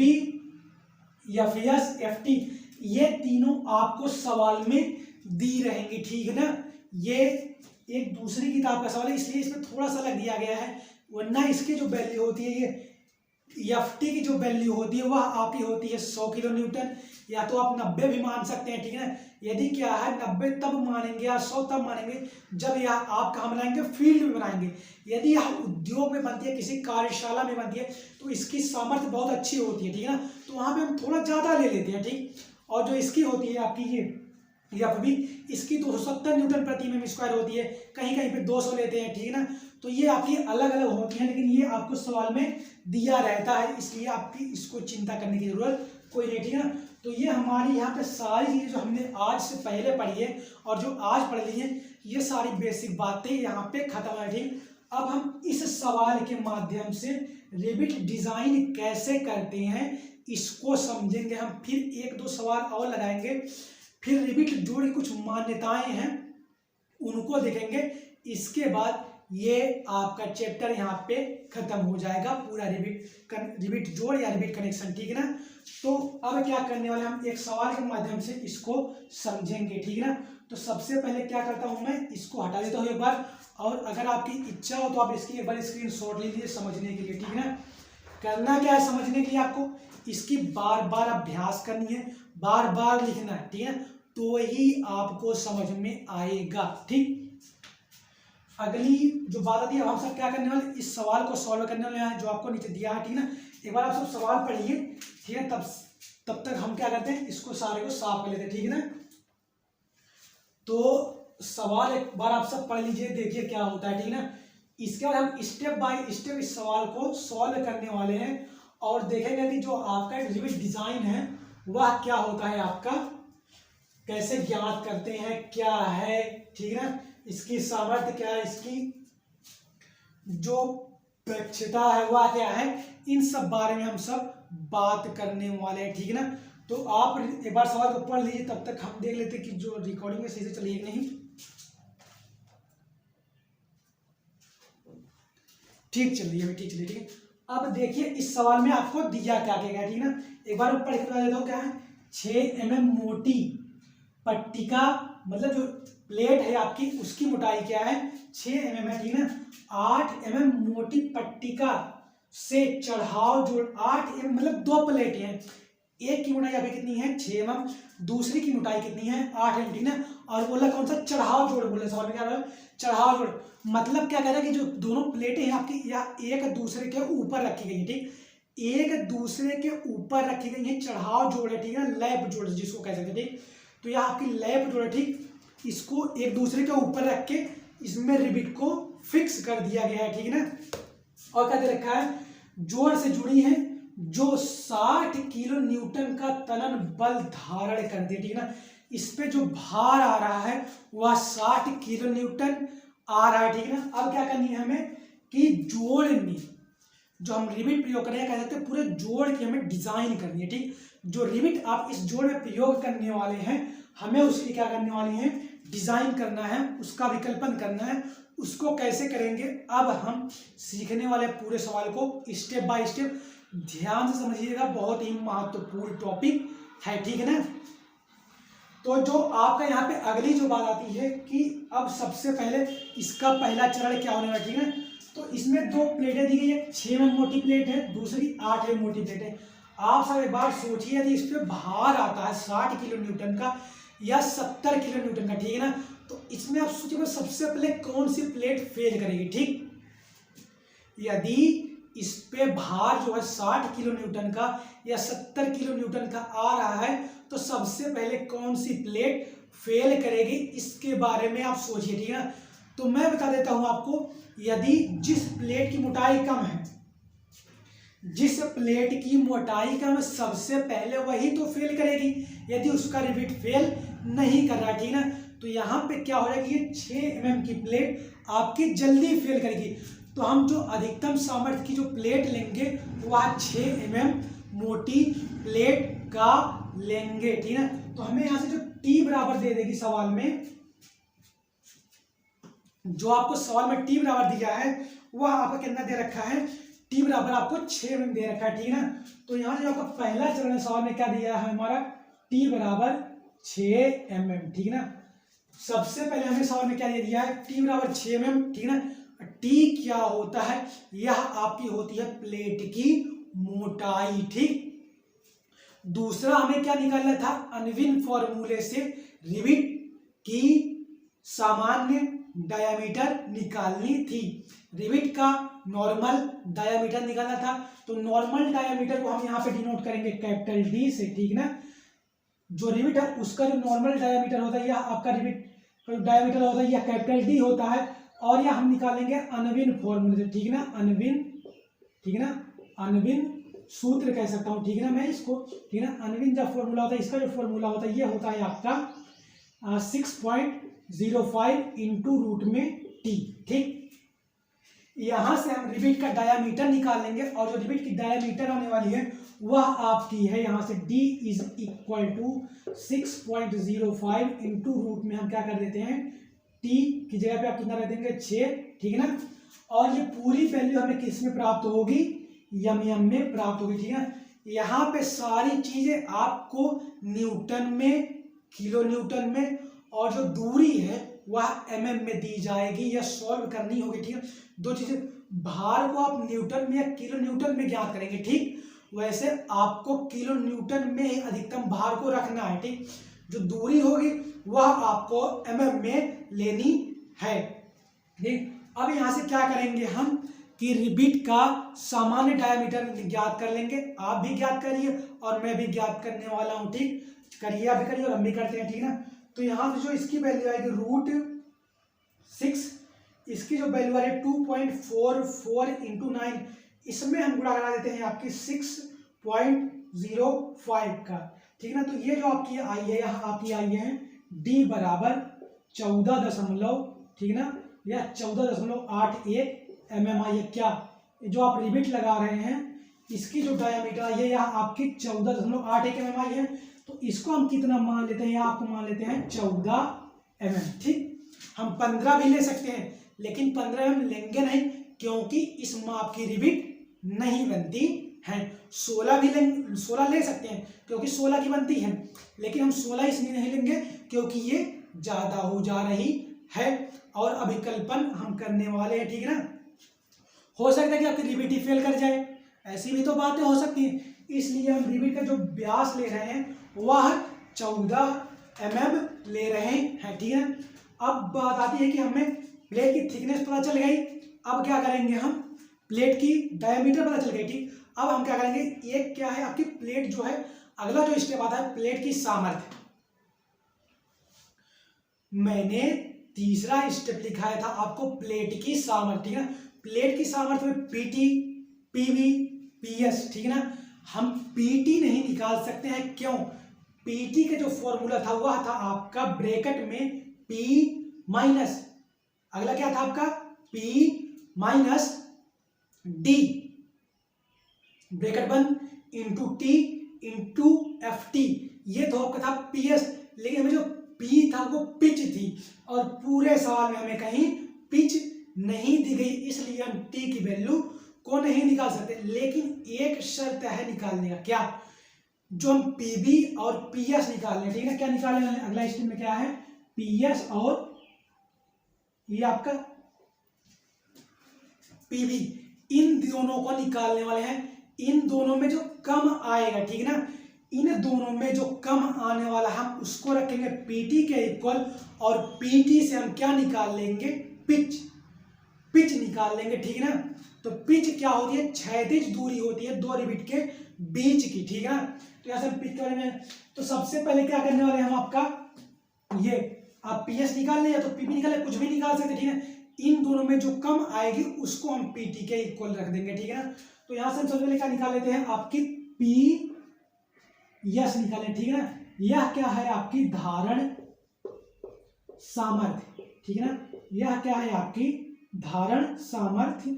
FS, FT ये तीनों आपको सवाल में दी रहेंगी, ठीक है ना। ये एक दूसरी किताब का सवाल है इसलिए इसमें थोड़ा सा अलग दिया गया है, वरना इसकी जो वैल्यू होती है ये FT की जो वैल्यू होती है वह आपकी होती है 100 किलो न्यूटन, या तो आप 90 भी मान सकते हैं, ठीक है ना। यदि क्या है 90 तब मानेंगे या 100 तब मानेंगे जब यह आप कहाँ बनाएंगे, फील्ड में बनाएंगे। यदि यह उद्योग में बनती है, किसी कार्यशाला में बनती है, तो इसकी सामर्थ्य बहुत अच्छी होती है, ठीक है ना। तो वहाँ पे हम थोड़ा ज़्यादा ले लेते हैं, ठीक। और जो इसकी होती है आपकी ये FB, इसकी 270 न्यूटन प्रति mm स्क्वायर होती है, कहीं कहीं पे 200 लेते हैं, ठीक है ना। तो ये आपकी अलग अलग होती है, लेकिन ये आपको सवाल में दिया रहता है, इसलिए आपकी इसको चिंता करने की जरूरत कोई नहीं, ठीक है ना। तो ये हमारी यहाँ पे सारी चीजें जो हमने आज से पहले पढ़ी है और जो आज पढ़ ली है, ये सारी बेसिक बातें यहाँ पे खत्म है, ठीक। अब हम इस सवाल के माध्यम से रिबिट डिजाइन कैसे करते हैं इसको समझेंगे। हम फिर 1-2 सवाल और लगाएंगे, फिर रिबिट जोड़ की कुछ मान्यताएं हैं उनको देखेंगे। इसके बाद ये आपका चैप्टर यहाँ पे खत्म हो जाएगा, पूरा रिबिट जोड़ या रिबिट कनेक्शन, ठीक है ना। तो अब क्या करने वाले हम एक सवाल के माध्यम से इसको समझेंगे, ठीक है ना। तो सबसे पहले क्या करता हूं मैं, इसको हटा देता हूं एक बार, और अगर आपकी इच्छा हो तो आप इसकी एक बार स्क्रीनशॉट ले लीजिए समझने के लिए, ठीक है ना। करना क्या है समझने के लिए, आपको इसकी बार बार अभ्यास करनी है, बार बार लिखना है, ठीक है, तो ही आपको समझ में आएगा, ठीक। अगली जो बात आती है, हम सब क्या करने वाले, इस सवाल को सॉल्व करने वाले हैं जो आपको नीचे दिया है, ठीक है ना। एक बार आप सब सवाल पढ़िए, ठीक है, तब तक हम क्या करते हैं, इसको सारे को साफ कर लेते हैं, ठीक है ना। तो सवाल एक बार आप सब पढ़ लीजिए, देखिए क्या होता है, ठीक है ना। इसके बाद हम स्टेप बाय स्टेप इस सवाल को सॉल्व करने वाले हैं और देखेंगे कि जो आपका रिबिट डिजाइन है वह क्या होता है, आपका कैसे ज्ञात करते हैं, क्या है, ठीक है ना, इसकी सामर्थ्य क्या है, इसकी जो दक्षता है वह क्या है, इन सब बारे में हम सब बात करने वाले हैं, ठीक है ना। तो आप एक बार सवाल को पढ़ लीजिए, तब तक हम देख लेते हैं कि जो रिकॉर्डिंग है सही से चली है नहीं। ठीक चल रही है, ठीक चलिए, ठीक है। अब देखिए इस सवाल में आपको दिया क्या क्या, ठीक है ना। एक बार पढ़ के बता देता हूँ क्या है, 6 mm मोटी पट्टिका, मतलब जो प्लेट है आपकी उसकी मोटाई क्या है, 6 mm है, ठीक है ना। 8 mm मोटी पट्टिका से चढ़ाव जोड़, 8 mm मतलब 2 प्लेटें हैं, एक की मोटाई आपकी कितनी है 6 mm, दूसरी की मोटाई कितनी है 8 mm, ठीक है। और बोला कौन सा, चढ़ाव जोड़ बोले सवाल में, क्या बोला, चढ़ाव जोड़। मतलब क्या कह रहा है कि जो दोनों प्लेटें हैं आपकी या एक दूसरे के ऊपर रखी गई है, ठीक, एक दूसरे के ऊपर रखी गई है, चढ़ाव जोड़ है, ठीक है, लैप जोड़ जिसको कह सकते हैं, ठीक। तो यह आपकी लैप जोड़ है, ठीक, इसको एक दूसरे के ऊपर रख के इसमें रिबिट को फिक्स कर दिया गया है, ठीक है ना। और क्या दे रखा है, जोड़ से जुड़ी है जो 60 किलो न्यूटन का तनन बल धारण कर दे, ठीक है ना। इस पे जो भार आ रहा है वह 60 किलो न्यूटन आ रहा है, ठीक है ना। अब क्या करनी है हमें कि जोड़ में जो हम रिबिट प्रयोग कर रहे हैं, कह सकते हैं पूरे जोड़ की हमें डिजाइन करनी है, ठीक। जो रिबिट आप इस जोड़ में प्रयोग करने वाले हैं, हमें उसकी क्या करने वाली है, डिजाइन करना है, उसका विकल्पन करना है। उसको कैसे करेंगे, अब हम सीखने वाले पूरे सवाल को स्टेप बाय स्टेप ध्यान से समझिएगा, बहुत ही महत्वपूर्ण टॉपिक है, ठीक है ना। तो जो आपका यहाँ पे अगली जो बात आती है कि अब सबसे पहले इसका पहला चरण क्या होने वाला, ठीक है। तो इसमें 2 प्लेटें दी गई है, 6 mm मोटी प्लेट है, दूसरी 8 mm मोटी प्लेट है। आप सब एक बार सोचिए, यदि इस पे भार आता है 60 किलो न्यूटन का, या 70 किलो न्यूटन का, ठीक है ना। तो इसमें आप सोचिए सबसे पहले कौन सी प्लेट फेल करेगी, ठीक। यदि इस पे भार जो है 60 किलो न्यूटन का या 70 किलो न्यूटन का आ रहा है, तो सबसे पहले कौन सी प्लेट फेल करेगी इसके बारे में आप सोचिए, ठीक है ना। तो मैं बता देता हूं आपको, यदि जिस प्लेट की मोटाई कम है, जिस प्लेट की मोटाई कम है, सबसे पहले वही तो फेल करेगी, यदि उसका रिबिट फेल नहीं कर रहा, ठीक ना। तो यहाँ पे क्या हो जाएगा, ये 6 mm की प्लेट आपकी जल्दी फेल करेगी। तो हम जो अधिकतम सामर्थ्य की जो प्लेट लेंगे वह 6 mm मोटी प्लेट का लेंगे, ठीक है। तो हमें यहाँ से जो T बराबर दे देगी सवाल में, जो आपको सवाल में T बराबर दिया है वह आपका कितना दे रखा है, T बराबर आपको 6 mm दे रखा है, ठीक है ना। तो यहाँ जो आपका पहला चरण सवाल में क्या दिया है हमारा, T बराबर 6 mm, ठीक है ना। सबसे पहले हमें सवाल में क्या दे दिया है, T बराबर 6 mm, ठीक है ना। T क्या होता है, यह आपकी होती है प्लेट की मोटाई, ठीक। दूसरा हमें क्या निकालना था, अनविन फॉर्मूले से रिबिट की सामान्य डायामीटर निकालनी थी। रिबिट का नॉर्मल डायामीटर निकालना था। तो नॉर्मल डायामीटर को हम यहाँ पे डिनोट करेंगे कैपिटल D से, ठीक ना। जो रिबिट है उसका जो नॉर्मल डायामीटर होता है, यह आपका रिबिट डायामीटर होता है, यह कैपिटल D होता है। और यह हम निकालेंगे अनविन फॉर्मूले से, ठीक है ना। अनविन, ठीक है ना, अनविन सूत्र कह सकता हूँ, ठीक है ना मैं इसको, ठीक है ना। अनविन जब फॉर्मूला होता है, इसका जो फॉर्मूला होता है, यह होता है आपका 6.05 इंटू रूट में T, ठीक। यहां से हम रिबिट का डायामीटर निकालेंगे, और जो रिबिट की डायामीटर आने वाली है वह आपकी है यहाँ से D is equal to 6.05 into root में हम क्या कर देते हैं, T की जगह पे आप कितना रख देंगे, 6, ठीक है ना। और ये पूरी वैल्यू हमें किस में प्राप्त होगी, यम में प्राप्त होगी, ठीक है। यहाँ पे सारी चीजें आपको न्यूटन में, किलो न्यूटन में, और जो दूरी है वह mm में दी जाएगी, या सॉल्व करनी होगी, ठीक है। दो चीजें, भार को आप न्यूटन में या किलो न्यूटन में ज्ञात करेंगे, ठीक। वैसे आपको किलो न्यूटन में ही अधिकतम भार को रखना है, ठीक। जो दूरी होगी वह आपको mm में लेनी है, ठीक। अब यहां से क्या करेंगे हम कि रिबिट का सामान्य डायमीटर ज्ञात कर लेंगे। आप भी ज्ञात करिए और मैं भी ज्ञात करने वाला हूं, ठीक। करिए, आप भी करिए और हम भी करते हैं, ठीक ना। तो यहां से जो इसकी वैल्यू आएगी √6, इसकी जो वैल्यू आ रही है 2.44 इंटू 9, इसमें हम गुणा करा देते हैं आपकी 6.05 का, ठीक ना। तो ये जो आपकी आई है, यहाँ आपकी आई है D बराबर 14, ठीक ना, या 14.81 mm आई है। क्या जो आप रिबिट लगा रहे हैं इसकी जो डायामीटर आई है यहाँ आपकी 14.81 mm आई है। तो इसको हम कितना मान लेते हैं, आपको मान लेते हैं 14 mm, ठीक। हम 15 भी ले सकते हैं, लेकिन 15 mm लेंगे नहीं, क्योंकि इस माप की रिबिट नहीं बनती है। 16 भी लेंगे, 16 ले सकते हैं क्योंकि 16 की बनती है, लेकिन हम 16 इसलिए नहीं लेंगे क्योंकि ये ज्यादा हो जा रही है और अभिकल्पन हम करने वाले हैं, ठीक है ना। हो सकता है कि आपकी रिबिट ही फेल कर जाए, ऐसी भी तो बातें हो सकती हैं। इसलिए हम रिबिट का जो व्यास ले रहे हैं वह 14 mm ले रहे हैं, ठीक है। अब बात आती है कि हमें प्लेट की थिकनेस पता चल गई। अब क्या करेंगे हम, प्लेट की डायमीटर पता चल गई, ठीक। अब हम क्या करेंगे, एक क्या है आपकी प्लेट जो है, अगला जो स्टेप आता है प्लेट की सामर्थ्य। मैंने तीसरा स्टेप लिखाया था आपको प्लेट की सामर्थ्य, ठीक है। प्लेट की सामर्थ्य में पीटी, पीवी, पीएस, ठीक है ना। हम पीटी नहीं निकाल सकते हैं, क्यों, पीटी का जो फॉर्मूला था वह था आपका ब्रैकेट में पी माइनस, अगला क्या था आपका पी माइनस डी, ब्रैकेट बंद, into T into F T, ये तो आपका था पीएस। लेकिन हमें जो पी था वो पिच थी, और पूरे सवाल में हमें कहीं पिच नहीं दी गई, इसलिए हम टी की वैल्यू को नहीं निकाल सकते। लेकिन एक शर्त है निकालने का, क्या, जो हम पीबी और पीएस निकालने, ठीक है। क्या निकालने वाले, अगला स्टेप में क्या है, पीएस और ये आपका पीबी, इन दोनों को निकालने वाले हैं। इन दोनों में जो कम आएगा, ठीक है ना, इन दोनों में जो कम आने वाला हम उसको रखेंगे पीटी के इक्वल, और पीटी से हम क्या निकाल लेंगे, पिच निकाल लेंगे, ठीक है ना। तो पिच क्या होती है, क्षैतिज दूरी होती है दो रिबिट के बीच की, ठीक है ना। तो यहाँ से पिच के बारे में, तो सबसे पहले क्या करने वाले हैं हम, आपका ये आप पीएस निकाल ले या तो पीपी निकाल ले, कुछ भी निकाल सकते, ठीक है। इन दोनों में जो कम आएगी उसको हम पीटी के इक्वल रख देंगे, ठीक है ना। तो यहां से हम सबसे पहले क्या निकाल लेते हैं, आपकी पी यस निकालें, ठीक है ना। यह क्या है, आपकी धारण सामर्थ्य, ठीक है ना। यह क्या है, आपकी धारण सामर्थ्य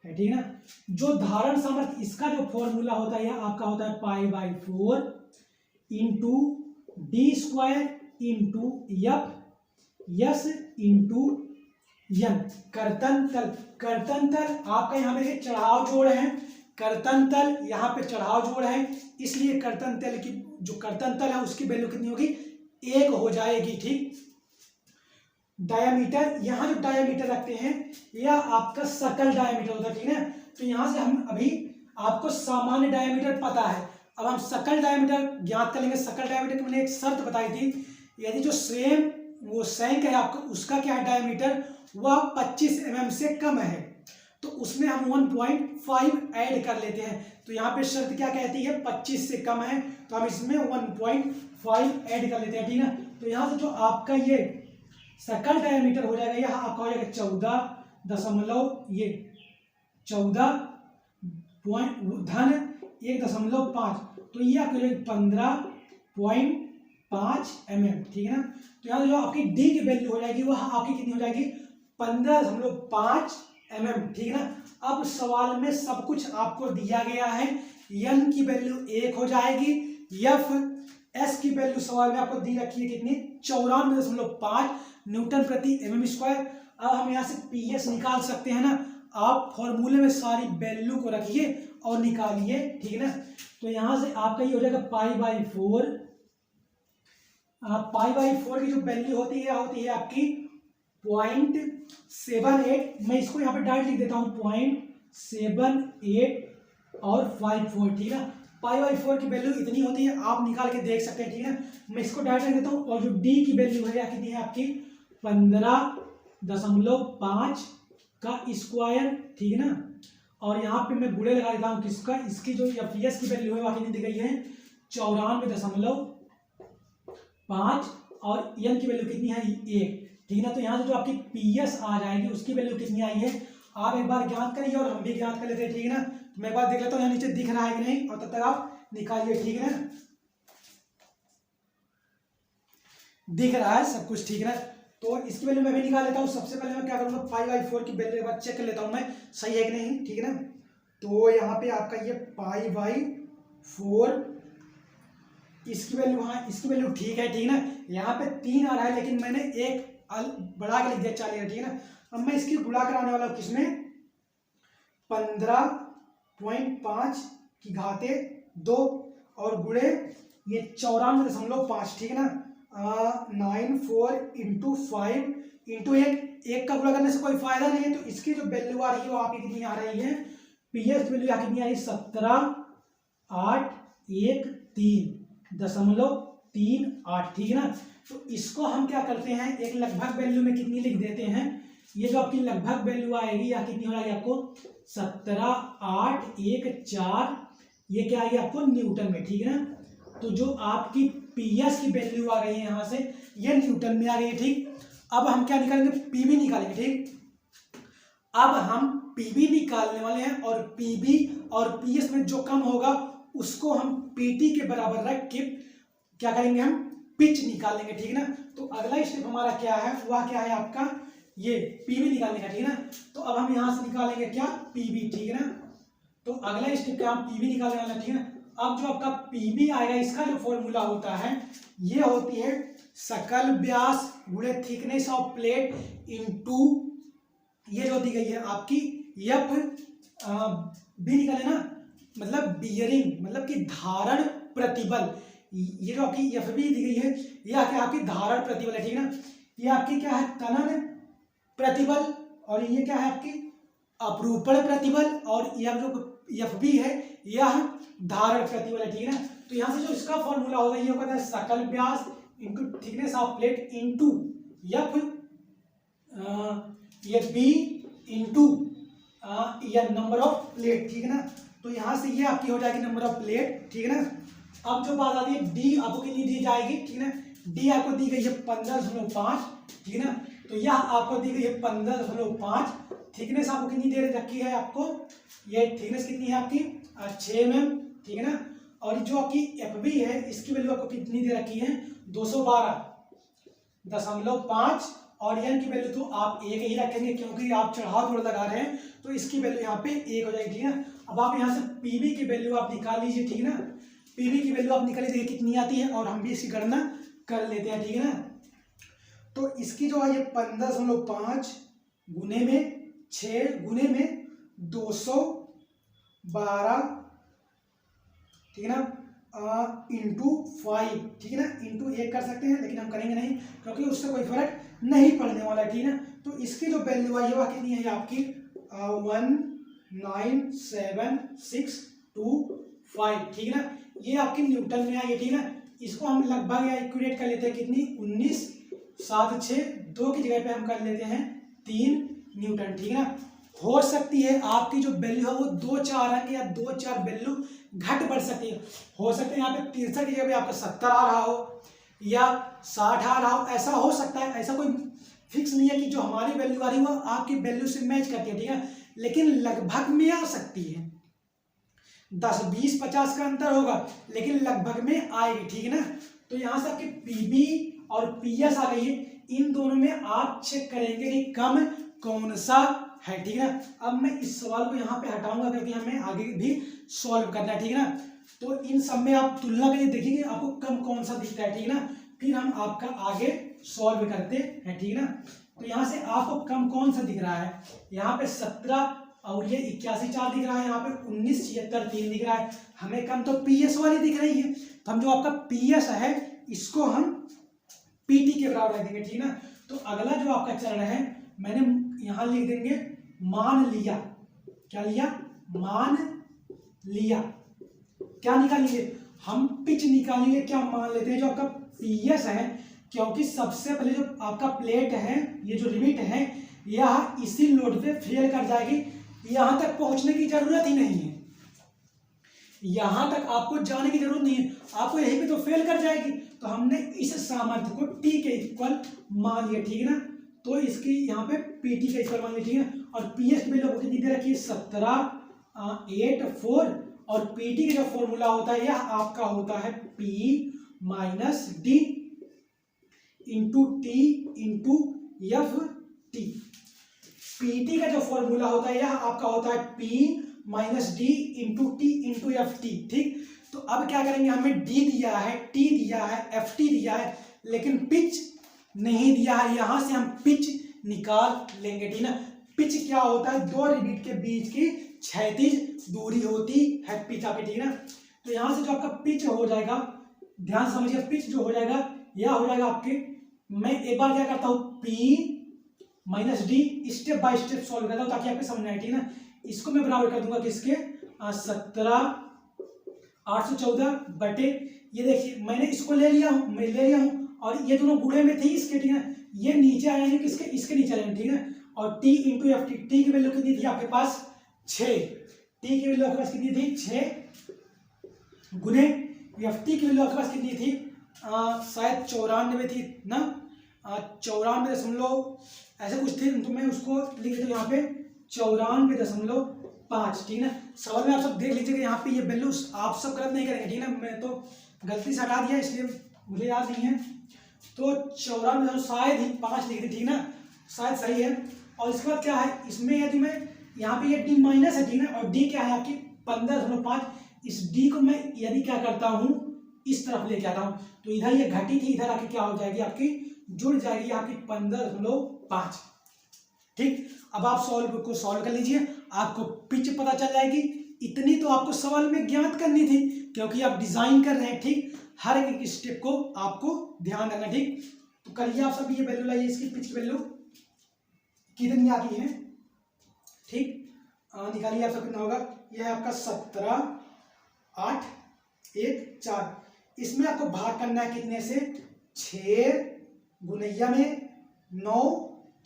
है, ठीक है ना। जो धारण सामर्थ्य, इसका जो फॉर्मूला होता है यह आपका होता है π/4 into D square into F S into N. कर्तन तल आपका यहाँ पे चढ़ाव जोड़ है, कर्तन तल यहाँ पे चढ़ाव जोड़ है, इसलिए कर्तन तल की जो कर्तन तल है उसकी वैल्यू कितनी होगी, 1 हो जाएगी, ठीक। डायामीटर, यहाँ जो डायामीटर रखते हैं यह आपका सकल डायामीटर होता है, ठीक है। तो यहाँ से हम अभी आपको सामान्य डायामीटर पता है, अब हम सकल डायामीटर ज्ञात कर लेंगे। सकल डायामीटर की मैंने एक शर्त बताई थी, यदि जो सेम वो सैंक है आपका, उसका क्या है डायामीटर, वह 25 mm से कम है, तो उसमें हम 1.5 ऐड कर लेते हैं। तो यहाँ पे शर्त क्या कहती है, 25 से कम है, तो हम इसमें 1.5 ऐड कर लेते हैं, ठीक है। तो यहाँ से जो आपका ये सकल डायमीटर हो जाएगा, यह आपका हो जाएगा 14.1.5, तो ये आपको 15.5 mm, ठीक है ना। तो यहाँ जो आपकी डी की वैल्यू हो जाएगी वह आपकी कितनी हो जाएगी, 15.5 mm, ठीक है ना। अब सवाल में सब कुछ आपको दिया गया है, एन की वैल्यू 1 हो जाएगी, एफ एस की वैल्यू सवाल में आपको दी रखी है कितनी, 94.5 न्यूटन प्रति mm स्क्वायर। अब हम यहाँ से पी एस निकाल सकते हैं ना, आप फॉर्मूले में सारी वैल्यू को रखिए और निकालिए, ठीक है ना। तो यहाँ से आपका ये हो जाएगा π/4, π/4 की जो वैल्यू होती है आपकी 0.78, मैं इसको यहाँ पे डायरेक्ट लिख देता हूँ 0.78 और 54, ठीक है। π/4 की वैल्यू इतनी होती है, आप निकाल के देख सकते हैं, ठीक है। मैं इसको डायरेक्ट लिख देता हूँ, और जो डी की वैल्यू है कितनी है आपकी 15.5 का स्क्वायर, ठीक है ना। और यहाँ पे मैं गुणे लगा देता हूँ किसका, इसकी जो एफ की वैल्यू है वह कितनी दी गई है 94.5, और एन की वैल्यू कितनी है 1, ठीक है ना। तो यहाँ से जो आपकी पी एस आ जाएगी उसकी वैल्यू कितनी आई है, आप एक बार ज्ञात करिए और हम भी ज्ञात कर लेते हैं, ठीक है ना। तो मैं एक बार देख लेता हूँ यहाँ नीचे दिख रहा है कि नहीं, और तब तक आप निकालिए, ठीक है ना। दिख रहा है सब कुछ, ठीक है ना। तो इसकी वैल्यू मैं भी निकाल लेता हूँ। सबसे पहले मैं क्या करूँगा, 5/4 की वैल्यू एक बार चेक कर लेता हूँ मैं, सही है कि नहीं, ठीक है ना। तो यहाँ पे आपका ये π/4, इसकी वैल्यू, हाँ इसकी वैल्यू ठीक है, ठीक है ना। यहाँ पे 3 आ रहा है, लेकिन मैंने एक बढ़ा के लिख दिया 4, ठीक है ना। अब मैं इसकी गुणा कराने वाला हूँ किसमें, 15.5 की घाते 2 और गुणे ये 94.5, ठीक है ना। 94 इंटू 5 इंटू 1 का गुणा करने से कोई फायदा नहीं है, तो इसकी जो वैल्यू आ रही है वो आपकी कितनी आ रही है, पी एस वैल्यू यहाँ कितनी आ रही है 17.813.38, ठीक है ना। तो इसको हम क्या करते हैं, एक लगभग वैल्यू में कितनी लिख देते हैं, ये जो आपकी लगभग वैल्यू आएगी या कितनी हो जाएगी आपको 17.814, ये क्या आएगी आपको न्यूटन में, ठीक है ना। तो जो आपकी पीएस की वैल्यू आ गई है यहाँ से, ये न्यूटन में आ गई है, ठीक। अब हम क्या निकालेंगे, पीबी निकालेंगे, ठीक। अब हम पीबी निकालने वाले हैं, और पीबी और पीएस में जो कम होगा उसको हम पीटी के बराबर रख के क्या करेंगे, हम पिच निकालेंगे, ठीक है ना। तो अगला स्टेप हमारा क्या है, वह क्या है आपका ये पीबी निकालने का, ठीक है ना। तो अब हम यहाँ से निकालेंगे क्या, पीबी, ठीक है ना। तो अगला स्टेप क्या, हम पीबी निकालने वाला, ठीक है ना। अब जो आपका पीबी आएगा, इसका जो फॉर्मूला होता है ये होती है सकल व्यास गुणे थिकनेस ऑफ प्लेट इनटू ये जो दी गई है आपकी एफ बी निकाले ना, मतलब बियरिंग, मतलब कि धारण प्रतिबल। ये जो आपकी एफ बी दी गई है ये आपकी धारण प्रतिबल है, ठीक है ना। ये आपकी क्या है, तनन प्रतिबल, और ये क्या है आपकी अपरूपण प्रतिबल, और यह जो एफ बी है यह धारण करती वाला, ठीक है ना। तो यहाँ से जो इसका फॉर्मूला होगा ये होगा सकल व्यास into thickness of plate into F B into या नंबर ऑफ प्लेट, ठीक है ना। तो यहाँ से ये आपकी हो जाएगी नंबर ऑफ प्लेट, ठीक है ना। अब जो बात आती है डी आपको कितनी दी जाएगी, ठीक है ना। डी आपको दी गई है 15.5, ठीक है ना। तो यह आपको दी गई है 15.5। थिकनेस आपको कितनी दे रखी है, आपको ये थिकनेस कितनी है आपकी 6 mm, ठीक है ना। और जो आपकी एफ बी है इसकी वैल्यू आपको कितनी दे रखी है 212.5 और एन की वैल्यू तो आप एक ही रखेंगे क्योंकि आप चढ़ाव जोड़ लगा रहे हैं, तो इसकी वैल्यू यहाँ पे 1 हो जाएगी, ठीक है ना। अब आप यहाँ से पीबी की वैल्यू आप निकाल लीजिए, ठीक है ना। पीबी की वैल्यू आप निकाल लीजिए कितनी आती है और हम भी इसकी गणना कर लेते हैं, ठीक है ना। तो इसकी जो है ये 15.5 गुने में 6 गुने में 212, ठीक है ना, इंटू 5, ठीक है ना, इंटू 1 कर सकते हैं लेकिन हम करेंगे नहीं क्योंकि उससे कोई फर्क नहीं पड़ने वाला, ठीक है ना। तो इसकी जो वैल्यू आई है वह कितनी है आपकी 197,625, ठीक है ना। ये आपकी न्यूटन में आई है, ठीक है ना। इसको हम लगभग या इक्विवेट कर लेते हैं कितनी 19.76, 2 की जगह पे हम कर लेते हैं 3 न्यूटन, ठीक है ना। हो सकती है आपकी जो वैल्यू है वो 2-4 अंक या 2-4 वैल्यू घट बढ़ सकती है। हो सकता है यहाँ पे 63 की जगह पे आपका 70 आ रहा हो या 60 आ रहा हो, ऐसा हो सकता है। ऐसा कोई फिक्स नहीं है कि जो हमारी वैल्यू आ रही है वो आपकी वैल्यू से मैच करती है, ठीक है। लेकिन लगभग में आ सकती है, 10, 20, 50 का अंतर होगा लेकिन लगभग में आएगी, ठीक है ना। तो यहाँ से आपकी पीबी और पीएस आ गई है, इन दोनों में आप चेक करेंगे कि कम कौन सा है, ठीक है ना। अब मैं इस सवाल को यहाँ पे हटाऊंगा क्योंकि हमें आगे भी सॉल्व करना है, ठीक है ना। तो इन सब में आप तुलना करके देखेंगे आपको कम कौन सा दिखता है, ठीक है ना। फिर हम आपका आगे सॉल्व करते हैं, ठीक है ना। तो यहाँ से आपको कम कौन सा दिख रहा है, यहाँ पे 17 और ये 81.4 दिख रहा है, यहाँ पे 19.76.3 दिख रहा है। हमें कम तो पीएस वाली दिख रही है, तो हम जो आपका पीएस है इसको हम पीटी के बराबर रख देंगे, ठीक है ना। तो अगला जो आपका चरण है मैंने यहाँ लिख देंगे मान लिया। क्या लिया, मान लिया। क्या निकालेंगे हम, पिच निकालेंगे। क्या मान लेते हैं जो आपका पीएस है, क्योंकि सबसे पहले जो आपका प्लेट है ये जो रिविट है यह इसी लोड पे फेल कर जाएगी, यहां तक पहुंचने की जरूरत ही नहीं है, यहां तक आपको जाने की जरूरत नहीं है, आपको यहीं पे तो फेल कर जाएगी। तो हमने इस सामर्थ्य को टी के इक्वल मान लिया, ठीक है ना। तो इसकी यहाँ पे पीटी के इक्वल मान लिया, ठीक है। और पीएस की वैल्यू कितनी दे रखी है 17.84 और पीटी का जो फॉर्मूला होता है यह आपका होता है P minus D into T into F T. PT का जो फॉर्मूला होता है यह आपका होता है P minus D into T into F T, ठीक। तो अब क्या करेंगे, हमें डी दिया है, टी दिया है, एफ टी दिया है, लेकिन पिच नहीं दिया है। यहां से हम पिच निकाल लेंगे, ठीक ना। पिच क्या होता है, दो रिबिट के बीच की क्षैतिज दूरी होती है पिच आपकी, ठीक है ना। तो यहां से जो आपका पिच हो जाएगा, ध्यान समझिए, पिच जो हो जाएगा यह हो जाएगा आपके, मैं एक बार क्या करता हूं P minus D step by step solve करता हूं ताकि आपको समझ आए, ठीक है ना। इसको मैं बराबर कर दूंगा किसके 17,814 बटे, ये देखिए मैंने इसको ले लिया हूं, मैं ले लिया हूं और ये दोनों गुणे में थे इसके, ठीक है। ये नीचे आ जाएंगे किसके, इसके नीचे आ जाएंगे, ठीक है। और T into F T, T की वैल्यू कितनी थी आपके पास 6, टी की वैल्यू आपके पास कितनी थी 6 गुने एफ टी की वैल्यू आपके पास कितनी थी शायद 94 थी ना, 94 ऐसे कुछ थी। तो मैं उसको लिख देता हूँ यहाँ पे 94.5, ठीक है ना। सवाल में आप सब देख लीजिएगा, यहाँ पे ये वैल्यू आप सब गलत नहीं करेंगे, ठीक है ना। मैं तो गलती से हटा दिया इसलिए मुझे याद नहीं है, तो 94 शायद ही 5 लिख दी, ठीक ना, शायद सही है। और इसके बाद क्या है, इसमें यदि मैं यहाँ पे ये डी माइनस है, ठीक ना, और डी क्या है आपकी 15.5, इस डी को मैं यदि क्या करता हूँ इस तरफ लेके आता हूँ तो इधर ये घटी थी, इधर आके क्या हो जाएगी आपकी जुड़ जाएगी आपकी 15.5, ठीक। अब आप सॉल्व कर लीजिए, आपको पिच पता चल जाएगी। इतनी तो आपको सवाल में ज्ञात करनी थी क्योंकि आप डिजाइन कर रहे हैं, ठीक। हर एक स्टेप को आपको ध्यान देना, ठीक। तो करिए आप सब ये वैल्यू लाइए, इसकी पिच की वैल्यू कितनी आती है, ठीक। निकालिए आप सब कितना होगा ये है आपका 17, 8, 1, 4। इसमें आपको भाग करना है कितने से, 6 गुणैया में 9,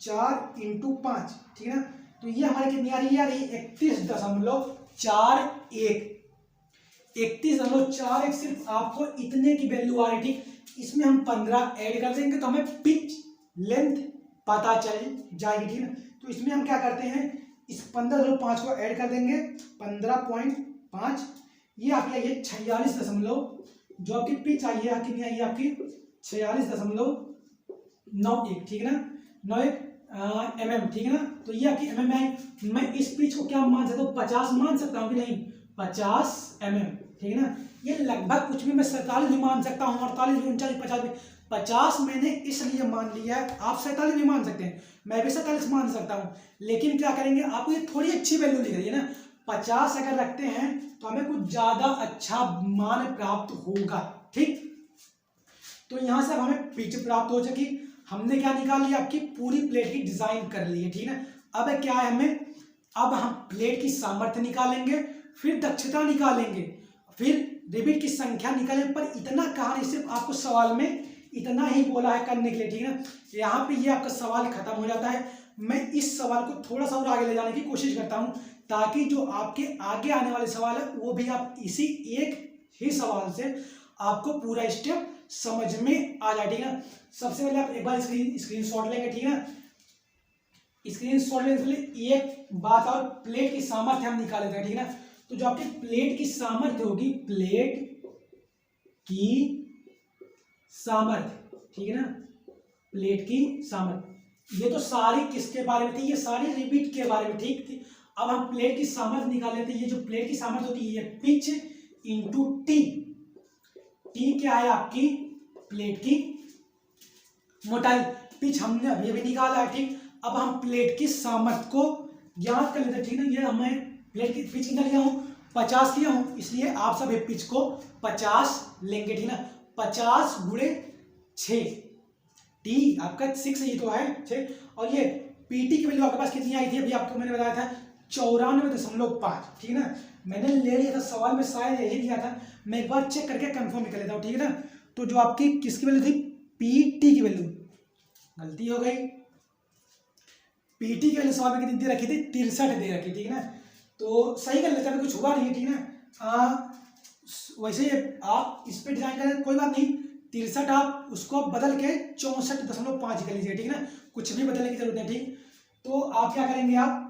4 इंटू 5, ठीक है ना। तो ये हमारे कितनी आ रही है, 31.41। 31.41 सिर्फ आपको इतने की वैल्यू आ रही, ठीक। इसमें हम 15 ऐड कर देंगे तो हमें पिच लेंथ पता चल जाएगी, ठीक है। तो इसमें हम क्या करते हैं, इस 15.5 को ऐड कर देंगे, 15.5, ये आपकी आई है 46 जो आपकी पिच आई है कितनी आई है आपकी 46.91, ठीक है ना, 91 mm, ठीक है ना। तो ये आपकी mm है। मैं इस पिच को क्या मान सकता हूँ, 50 मान सकता हूँ कि नहीं, 50 mm, ठीक है ना। ये लगभग कुछ भी मैं 47 भी मान सकता हूँ, 48 भी, 49, 50 भी। 50 मैंने इसलिए मान लिया है, आप 47 भी मान सकते हैं, मैं भी 47 मान सकता हूँ। लेकिन क्या करेंगे, आपको ये थोड़ी अच्छी वैल्यू लिख रही है ना, 50 अगर रखते हैं तो हमें कुछ ज्यादा अच्छा मान प्राप्त होगा, ठीक। तो यहां से हमें पिच प्राप्त हो चुकी, हमने क्या निकाल लिया, आपकी पूरी प्लेट की डिजाइन कर ली है, ठीक है। अब क्या है हमें, अब हम प्लेट की सामर्थ्य निकालेंगे, फिर दक्षता निकालेंगे, फिर रिबिट की संख्या निकालेंगे। पर इतना कहानी सिर्फ आपको सवाल में इतना ही बोला है करने के लिए, ठीक है ना। यहाँ पे ये आपका सवाल खत्म हो जाता है। मैं इस सवाल को थोड़ा सा और आगे ले जाने की कोशिश करता हूँ, ताकि जो आपके आगे आने वाले सवाल है वो भी आप इसी एक ही सवाल से आपको पूरा स्टेप समझ में आ जाए, ठीक है ना। सबसे पहले आप एक बार स्क्रीनशॉट लेंगे, ठीक है ना। स्क्रीनशॉट लेने से पहले एक बात और, प्लेट की सामर्थ्य हम निकाल लेते हैं, ठीक है ना। तो जो आपकी प्लेट की सामर्थ्य होगी, प्लेट की सामर्थ्य, ठीक है ना, प्लेट की सामर्थ्य, ये तो सारी किसके बारे में थी, ये सारी रिबिट के बारे में, ठीक थी। अब हम प्लेट की सामर्थ्य निकाल लेते हैं। ये जो प्लेट की सामर्थ्य होती है, ये पिच इंटू टी। टी क्या है आपकी प्लेट की मोटाई, पिच हमने अभी निकाला है, ठीक। अब हम प्लेट की सामर्थ्य को ज्ञात कर लेते हैं, ठीक है। ये हमें प्लेट की पिच कितना लिया हूँ, 50 लिया हूँ, इसलिए आप सब पिच को 50 लेंगे, ठीक ना। 50 गुणे 6, टी आपका 6 ही तो है 6, और ये पीटी की वैल्यू आपके पास कितनी आई थी, अभी आपको मैंने बताया था 94.5, ठीक है ना। मैंने ले लिया था सवाल में, शायद यही दिया था, मैं एक बार चेक करके कंफर्म कर लेता हूँ, ठीक है ना। तो जो आपकी किसकी वैल्यू थी, पीटी की वैल्यू, गलती हो गई, पीटी की वैल्यू सवाल में कितनी दे रखी थी, 63 दे रखी, ठीक है ना। तो सही कर लेते हैं, कुछ हुआ नहीं है, ठीक है ना। वैसे आप इस पे डिजाइन करें कोई बात नहीं, 63 आप उसको बदल के 64.5 कर लीजिए, ठीक है ना, कुछ भी बदलने की जरूरत है, ठीक। तो आप क्या करेंगे, आप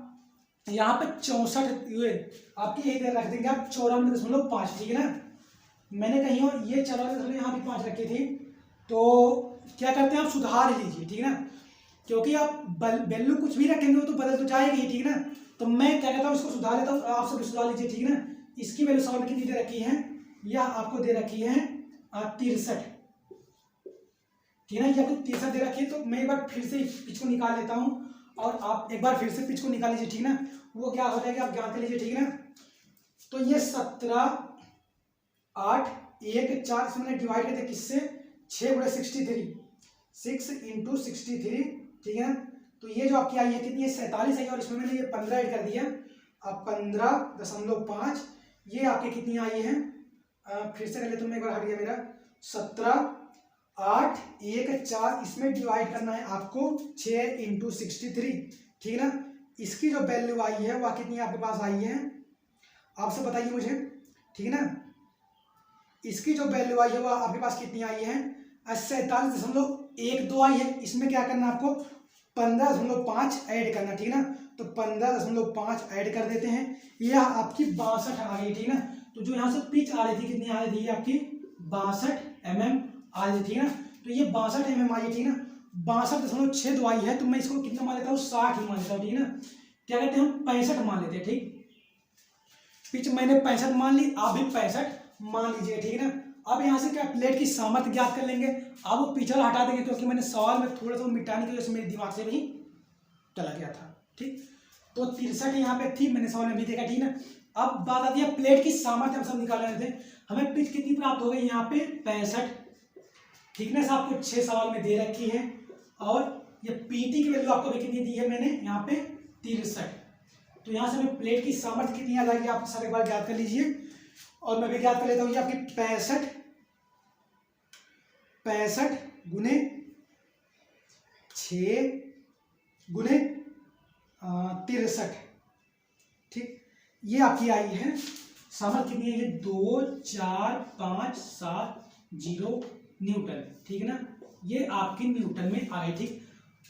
यहाँ पे 64 आपकी यही रख देंगे आप 94.5, ठीक है ना। मैंने कहीं और ये 94 यहाँ भी 5 रखी थी, तो क्या करते हैं आप सुधार लीजिए, ठीक है ना, क्योंकि आप वैल्यू कुछ भी रखेंगे वो तो बदल तो जाएगी, ठीक है ना। तो मैं क्या कहता हूँ इसको सुधार लेता हूँ, आप सब सुधार लीजिए, ठीक है ना। इसकी वैल्यू सवाल में कितनी दे रखी है, यह आपको दे रखी है 63, ठीक है ना, ये आपको 63 दे रखी है। तो मैं एक बार फिर से पिच को निकाल लेता हूँ, और आप एक बार फिर से पिच को निकाल लीजिए, ठीक है ना। वो क्या हो जाएगा आप ज्ञात कर लीजिए, ठीक है ना। तो ये 17, 8, 1, 4, इसमें मैंने डिवाइड करते किससे, 6 गुणे 63, 6 इंटू 63, ठीक है ना। तो ये जो आपकी आई है कितनी है, 47 है, और इसमें मैंने ये 15 ऐड कर दिया, अब 15.5, ये आपके कितनी आई है, फिर से कर लेता हूँ मैं एक बार, हट गया मेरा, 17, 8, 1, 4, इसमें डिवाइड करना है आपको 6 इंटू 63, ठीक है ना। इसकी जो वैल्यू आई है वह कितनी आपके पास आई है, आप सब बताइए मुझे, ठीक है ना। इसकी जो वैल्यू आई है वह आपके पास कितनी आई है, 47.12 आई है। इसमें क्या करना है आपको, 15.5 ऐड करना, ठीक है ना। तो 15.5 ऐड कर देते हैं, यह आपकी 62 आ गई, ठीक है ना। तो जो यहाँ से पिच आ रही थी कितनी आ रही थी, आपकी 62 mm आ रही थी, ठीक है ना। तो ये 62 mm आई है, ठीक है ना। 62.62 आई है, तो मैं इसको कितना मान लेता हूँ, 60 ही मान लेता हूँ, ठीक है ना। क्या कहते हैं हम 65 मान लेते हैं, ठीक। पिच मैंने 65 मान ली, आप भी 65 मान लीजिए, ठीक है ना। अब यहाँ से क्या प्लेट की सामर्थ्य ज्ञात कर लेंगे, अब वो पिच वाला हटा देंगे, क्योंकि मैंने सवाल में थोड़ा सा मिटाने की वजह से मेरे दिमाग से भी चला गया था, ठीक। तो 63 यहाँ पे थी, मैंने सवाल में भी देखा, ठीक ना। अब बात आती है प्लेट की सामर्थ्य, हम सब निकाल रहे थे, हमें पिच कितनी प्राप्त हो गई यहाँ पे 65, थिकनेस आपको 6 सवाल में दे रखी है, और ये पीटी की वैल्यू आपको कितनी दी है मैंने यहाँ पे 63, तो यहाँ से हमें प्लेट की सामर्थ्य कितनी आ जाएगी आप सब एक बार याद कर लीजिए, और मैं भी याद कर लेता हूँ। ये आपकी 65 गुने 6 गुने 63, ठीक, ये आपकी आई है सामर्थ्य कितनी है, ये 24570 न्यूटन, ठीक है ना, ये आपकी न्यूटन में आ गई, ठीक।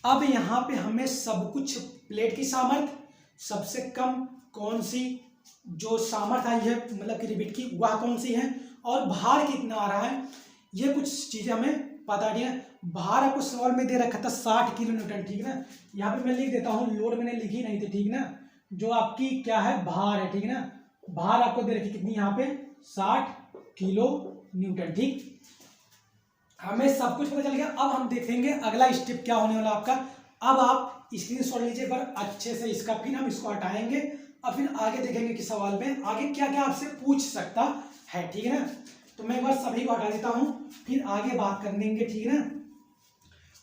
अब यहाँ पे हमें सब कुछ प्लेट की सामर्थ्य, सबसे कम कौन सी जो सामर्थ्य आई है मतलब कि रिबिट की वह कौन सी है, और भार कितना आ रहा है, ये कुछ चीजें हमें पता नहीं है। भार आपको सवाल में दे रखा था 60 किलो न्यूटन, ठीक है ना, यहाँ पे मैं लिख देता हूँ, लोड मैंने लिखी नहीं थी, ठीक ना, जो आपकी क्या है भार है, ठीक है ना, भार आपको दे रखी कितनी यहाँ पे 60 किलो न्यूटन, ठीक। हमें सब कुछ पता चल गया। अब हम देखेंगे अगला स्टेप क्या होने वाला आपका। अब आप स्क्रीनशॉट लीजिए पर अच्छे से इसका, फिर हम इसको हटाएंगे और फिर आगे देखेंगे कि सवाल में आगे क्या क्या आपसे पूछ सकता है, ठीक है ना। तो मैं एक बार सभी को हटा देता हूँ, फिर आगे बात कर लेंगे, ठीक है ना।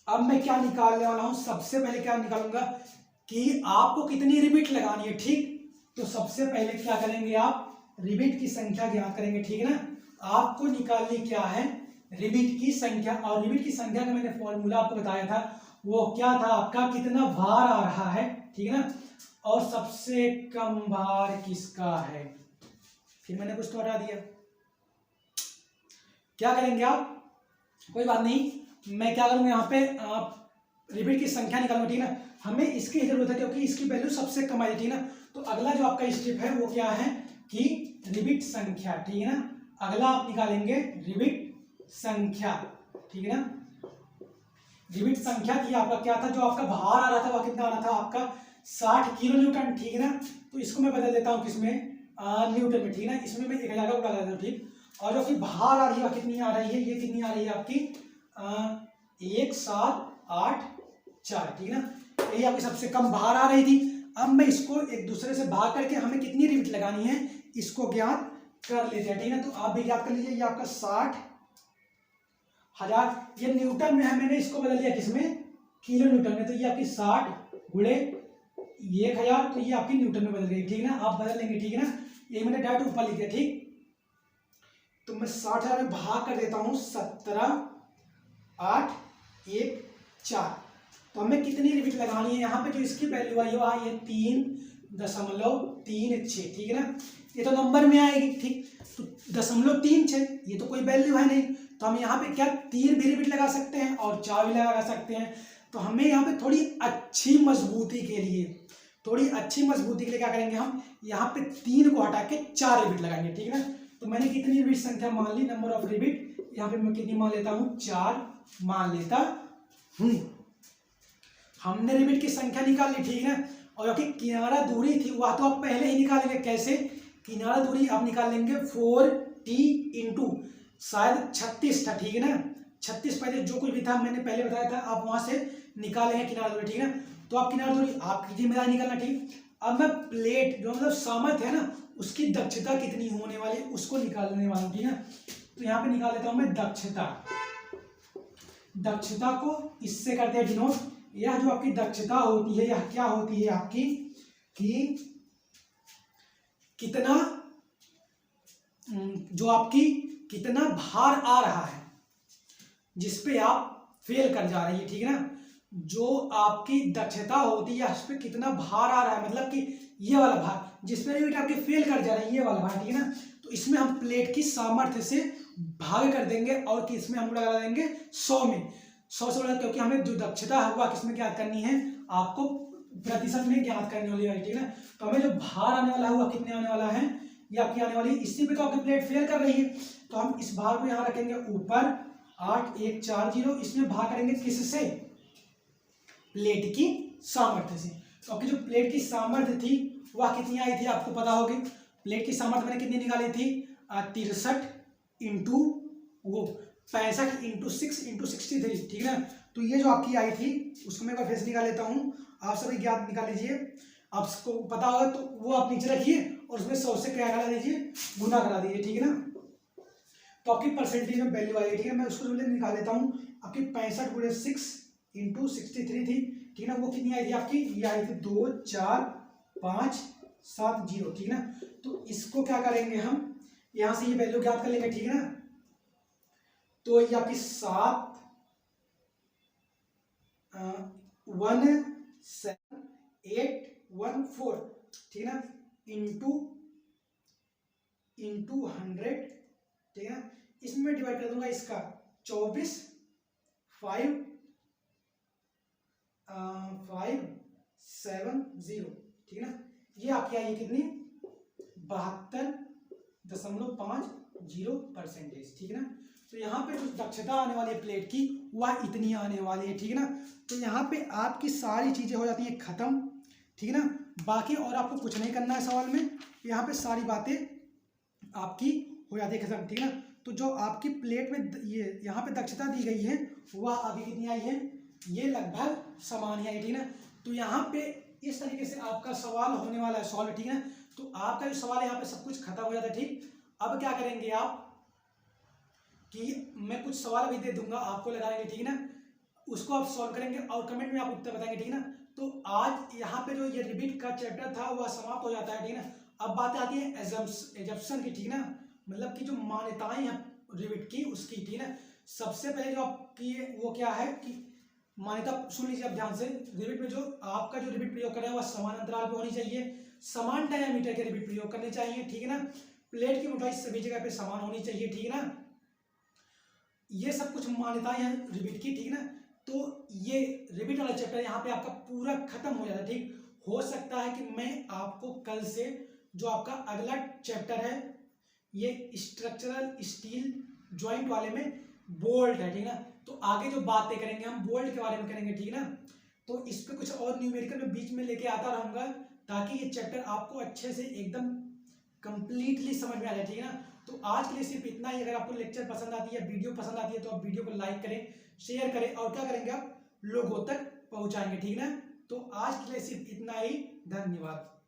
अब मैं क्या निकालने वाला हूँ, सबसे पहले क्या निकालूंगा कि आपको कितनी रिबिट लगानी है, ठीक। तो सबसे पहले क्या करेंगे आप, रिबिट की संख्या ज्ञात करेंगे, ठीक है ना। आपको निकालनी क्या है, रिबिट की संख्या, और रिबिट की संख्या का मैंने फॉर्मूला आपको बताया था, वो क्या था आपका, कितना भार आ रहा है, ठीक है ना, और सबसे कम भार किसका है। फिर मैंने कुछ तो हटा दिया, क्या करेंगे आप, कोई बात नहीं, मैं क्या करूंगा यहाँ पे रिबिट की संख्या निकालूंगा, ठीक है ना। हमें इसकी जरूरत है क्योंकि इसकी वैल्यू सबसे कम आई, ठीक है ना। तो अगला जो आपका स्टेप है वो क्या है कि रिबिट संख्या, ठीक है ना। अगला आप निकालेंगे रिबिट संख्या, ठीक है ना। रिबिट संख्या की आपका क्या था, जो आपका भार आ रहा था वह कितना आ रहा था आपका 60 किलो न्यूटन, ठीक है ना। तो इसको मैं बदल देता हूँ किसमें, न्यूटन में, ठीक है ना। इसमें मैं 1000 को लगा देता हूँ, ठीक। और जो कि भार आ रही है वह कितनी आ रही है, ये कितनी आ रही है आपकी 1784, ठीक है ना। यही आपकी सबसे कम भार आ रही थी। अब मैं इसको एक दूसरे से भाग करके हमें कितनी रिबिट लगानी है इसको ज्ञात कर लेते हैं, ठीक है। तो आप भी ज्ञात कर लीजिए, ये आपका 60,000, ये न्यूटन में है, मैंने इसको बदल दिया किसमें, किलो न्यूटन में। तो ये आपकी 60 गुणे 1000, तो ये आपकी न्यूटन में बदल गई, ठीक है ना। आप बदल लेंगे, ठीक है ना, ये मैंने डायरेक्ट ऊपर लिख दिया, ठीक। तो मैं 60,000 में भाग कर देता हूँ 17,814। तो हमें कितनी रिबिट लगानी है, यहाँ पे जो इसकी वैल्यू आई वह है 3.36, ठीक है ना। ये तो नंबर में आएगी, ठीक। तो 0.36 ये तो कोई वैल्यू है नहीं, तो हम यहाँ पे क्या 3 भी रिबिट लगा सकते हैं और 4 भी लगा सकते हैं। तो हमें यहाँ पे थोड़ी अच्छी मजबूती के लिए क्या करेंगे, हम यहाँ पे 3 को हटा के 4 रिबिट लगाएंगे, ठीक है ना। तो मैंने कितनी रिबिट संख्या मान ली, नंबर ऑफ रिबिट, यहाँ पे मैं कितनी मान लेता हूँ, 4 मान लेता हूँ। हमने रिबिट की संख्या निकाल ली, ठीक है ना। और जो कि किनारा दूरी थी वह तो आप पहले ही निकालेंगे, कैसे, किनारा दूरी आप निकाल लेंगे 4t इंटू शायद 36 था, ठीक है ना। 36 पहले जो कुछ भी था मैंने पहले बताया था, आप वहां से निकालेंगे किनारा दूरी, ठीक है ना। तो आप किनारा दूरी आपकी जिम्मेदारी निकालना, ठीक। अब मैं प्लेट जो मतलब सामर्थ्य है ना उसकी दक्षता कितनी होने वाली है उसको निकालने वाला हूँ, ठीक है। तो यहाँ पे निकाल देता हूँ मैं दक्षता को इससे करते हैं डिनोट। यह जो आपकी दक्षता होती है यह क्या होती है आपकी, कि कितना जो आपकी कितना भार आ रहा है जिसपे आप फेल कर जा रही है, ठीक है ना। जो आपकी दक्षता होती है उस पर कितना भार आ रहा है, मतलब कि ये वाला भार जिसपे रिबिट आपके फेल कर जा रही है, ये वाला भार, ठीक है ना। तो इसमें हम प्लेट की सामर्थ्य से भाग कर देंगे और किसमें हम लगा देंगे 100 में, 100 से, क्योंकि हमें जो दक्षता है वह किसमें ज्ञात करनी है, आपको प्रतिशत में ज्ञात करने वाली है, ठीक है ना। तो हमें जो भार आने वाला है वह कितने आने वाला है, ये आपकी आने वाली है, इसी पे तो आपकी प्लेट फेल कर रही है। तो हम इस भार को यहाँ रखेंगे ऊपर 8140, इसमें भाग करेंगे किससे, प्लेट की सामर्थ्य से। तो आपकी जो प्लेट की सामर्थ्य थी वह कितनी आई थी आपको पता होगी। प्लेट की सामर्थ्य मैंने कितनी निकाली थी, 63 इंटू वो 65 इंटू 6 इंटू 63, ठीक है ना। तो ये जो आपकी आई थी उसको मैं एक बार फिर से निकाल लेता हूँ, आप सभी ज्ञात निकाल लीजिए, आपको पता होगा तो वो आप नीचे रखिए और उसमें 100 से क्या करा दीजिए, गुना करा दीजिए, ठीक है ना। तो आपकी परसेंटेज में वैल्यू आई, ठीक है। मैं उसको निकाल लेता हूँ, आपकी 65 गुणे 6 इंटू 63 थी, ठीक है ना। वो कितनी आई थी आपकी, ये आई थी 2, 4, 5, 7 0, ठीक ना। तो इसको क्या करेंगे हम, यहां से ये वैल्यू ज्ञात कर लेंगे, ठीक है ना। तो ये आपकी 717,814, ठीक है ना, इंटू 100, ठीक है ना। इसमें डिवाइड कर दूंगा इसका 24 5 570, ठीक है ना। ये आपकी आई कितनी 72.50%, ठीक है ना। तो यहाँ पे जो दक्षता आने वाली है प्लेट की वह इतनी आने वाली है, ठीक है ना। तो यहाँ पे आपकी सारी चीजें हो जाती हैं खत्म, ठीक है ना। बाकी और आपको कुछ नहीं करना है सवाल में, यहाँ पे सारी बातें आपकी हो जाती है खत्म, ठीक है ना। तो जो आपकी प्लेट में ये यहाँ पे दक्षता दी गई है वह अभी कितनी आई है, ये लगभग समान ही आई, ठीक है ना। तो यहाँ पे इस तरीके से आपका सवाल होने वाला है सॉल्व, ठीक है ना। तो आपका जो सवाल है यहाँ पे सब कुछ खत्म हो जाता है, ठीक। अब क्या करेंगे आप कि मैं कुछ सवाल अभी दे दूंगा आपको लगाएंगे, ठीक है ना। उसको आप सॉल्व करेंगे और कमेंट में आप उत्तर बताएंगे, ठीक है ना। तो आज यहाँ पे जो ये रिबीट का चैप्टर था वह समाप्त हो जाता है, ठीक है ना। अब बात आती है एजम्पशन की, ठीक है ना, मतलब कि जो मान्यताएं हैं रिबीट की उसकी, ठीक है ना। सबसे पहले जो आपकी वो क्या है कि मान्यता सुन लीजिए आप ध्यान से। रिबीट में जो आपका जो रिबीट प्रयोग कर रहा है वह समान अंतराल पे होनी चाहिए, समान डायमीटर के रिबीट प्रयोग करने चाहिए, ठीक है ना। प्लेट की मोटाई सभी जगह पे समान होनी चाहिए, ठीक है ना। ये सब कुछ मान्यताएं हैं रिबीट की, ठीक है ना। तो ये रिबीट वाला चैप्टर यहाँ पे आपका पूरा खत्म हो जाता है, ठीक। हो सकता है कि मैं आपको कल से जो आपका अगला चैप्टर है ये स्ट्रक्चरल स्टील जॉइंट वाले में बोल्ट है, ठीक है ना। तो आगे जो बातें करेंगे हम बोल्ट के बारे में करेंगे, ठीक है ना। तो इस पे कुछ और न्यूमेरिकल में बीच में लेके आता रहूंगा ताकि ये चैप्टर आपको अच्छे से एकदम कंप्लीटली समझ में आ जाए, ठीक है ना। तो आज के लिए सिर्फ इतना ही। अगर आपको लेक्चर पसंद आती है, वीडियो पसंद आती है तो आप वीडियो को लाइक करें, शेयर करें और क्या करेंगे आप लोगों तक पहुंचाएंगे, ठीक है ना। तो आज के लिए सिर्फ इतना ही, धन्यवाद।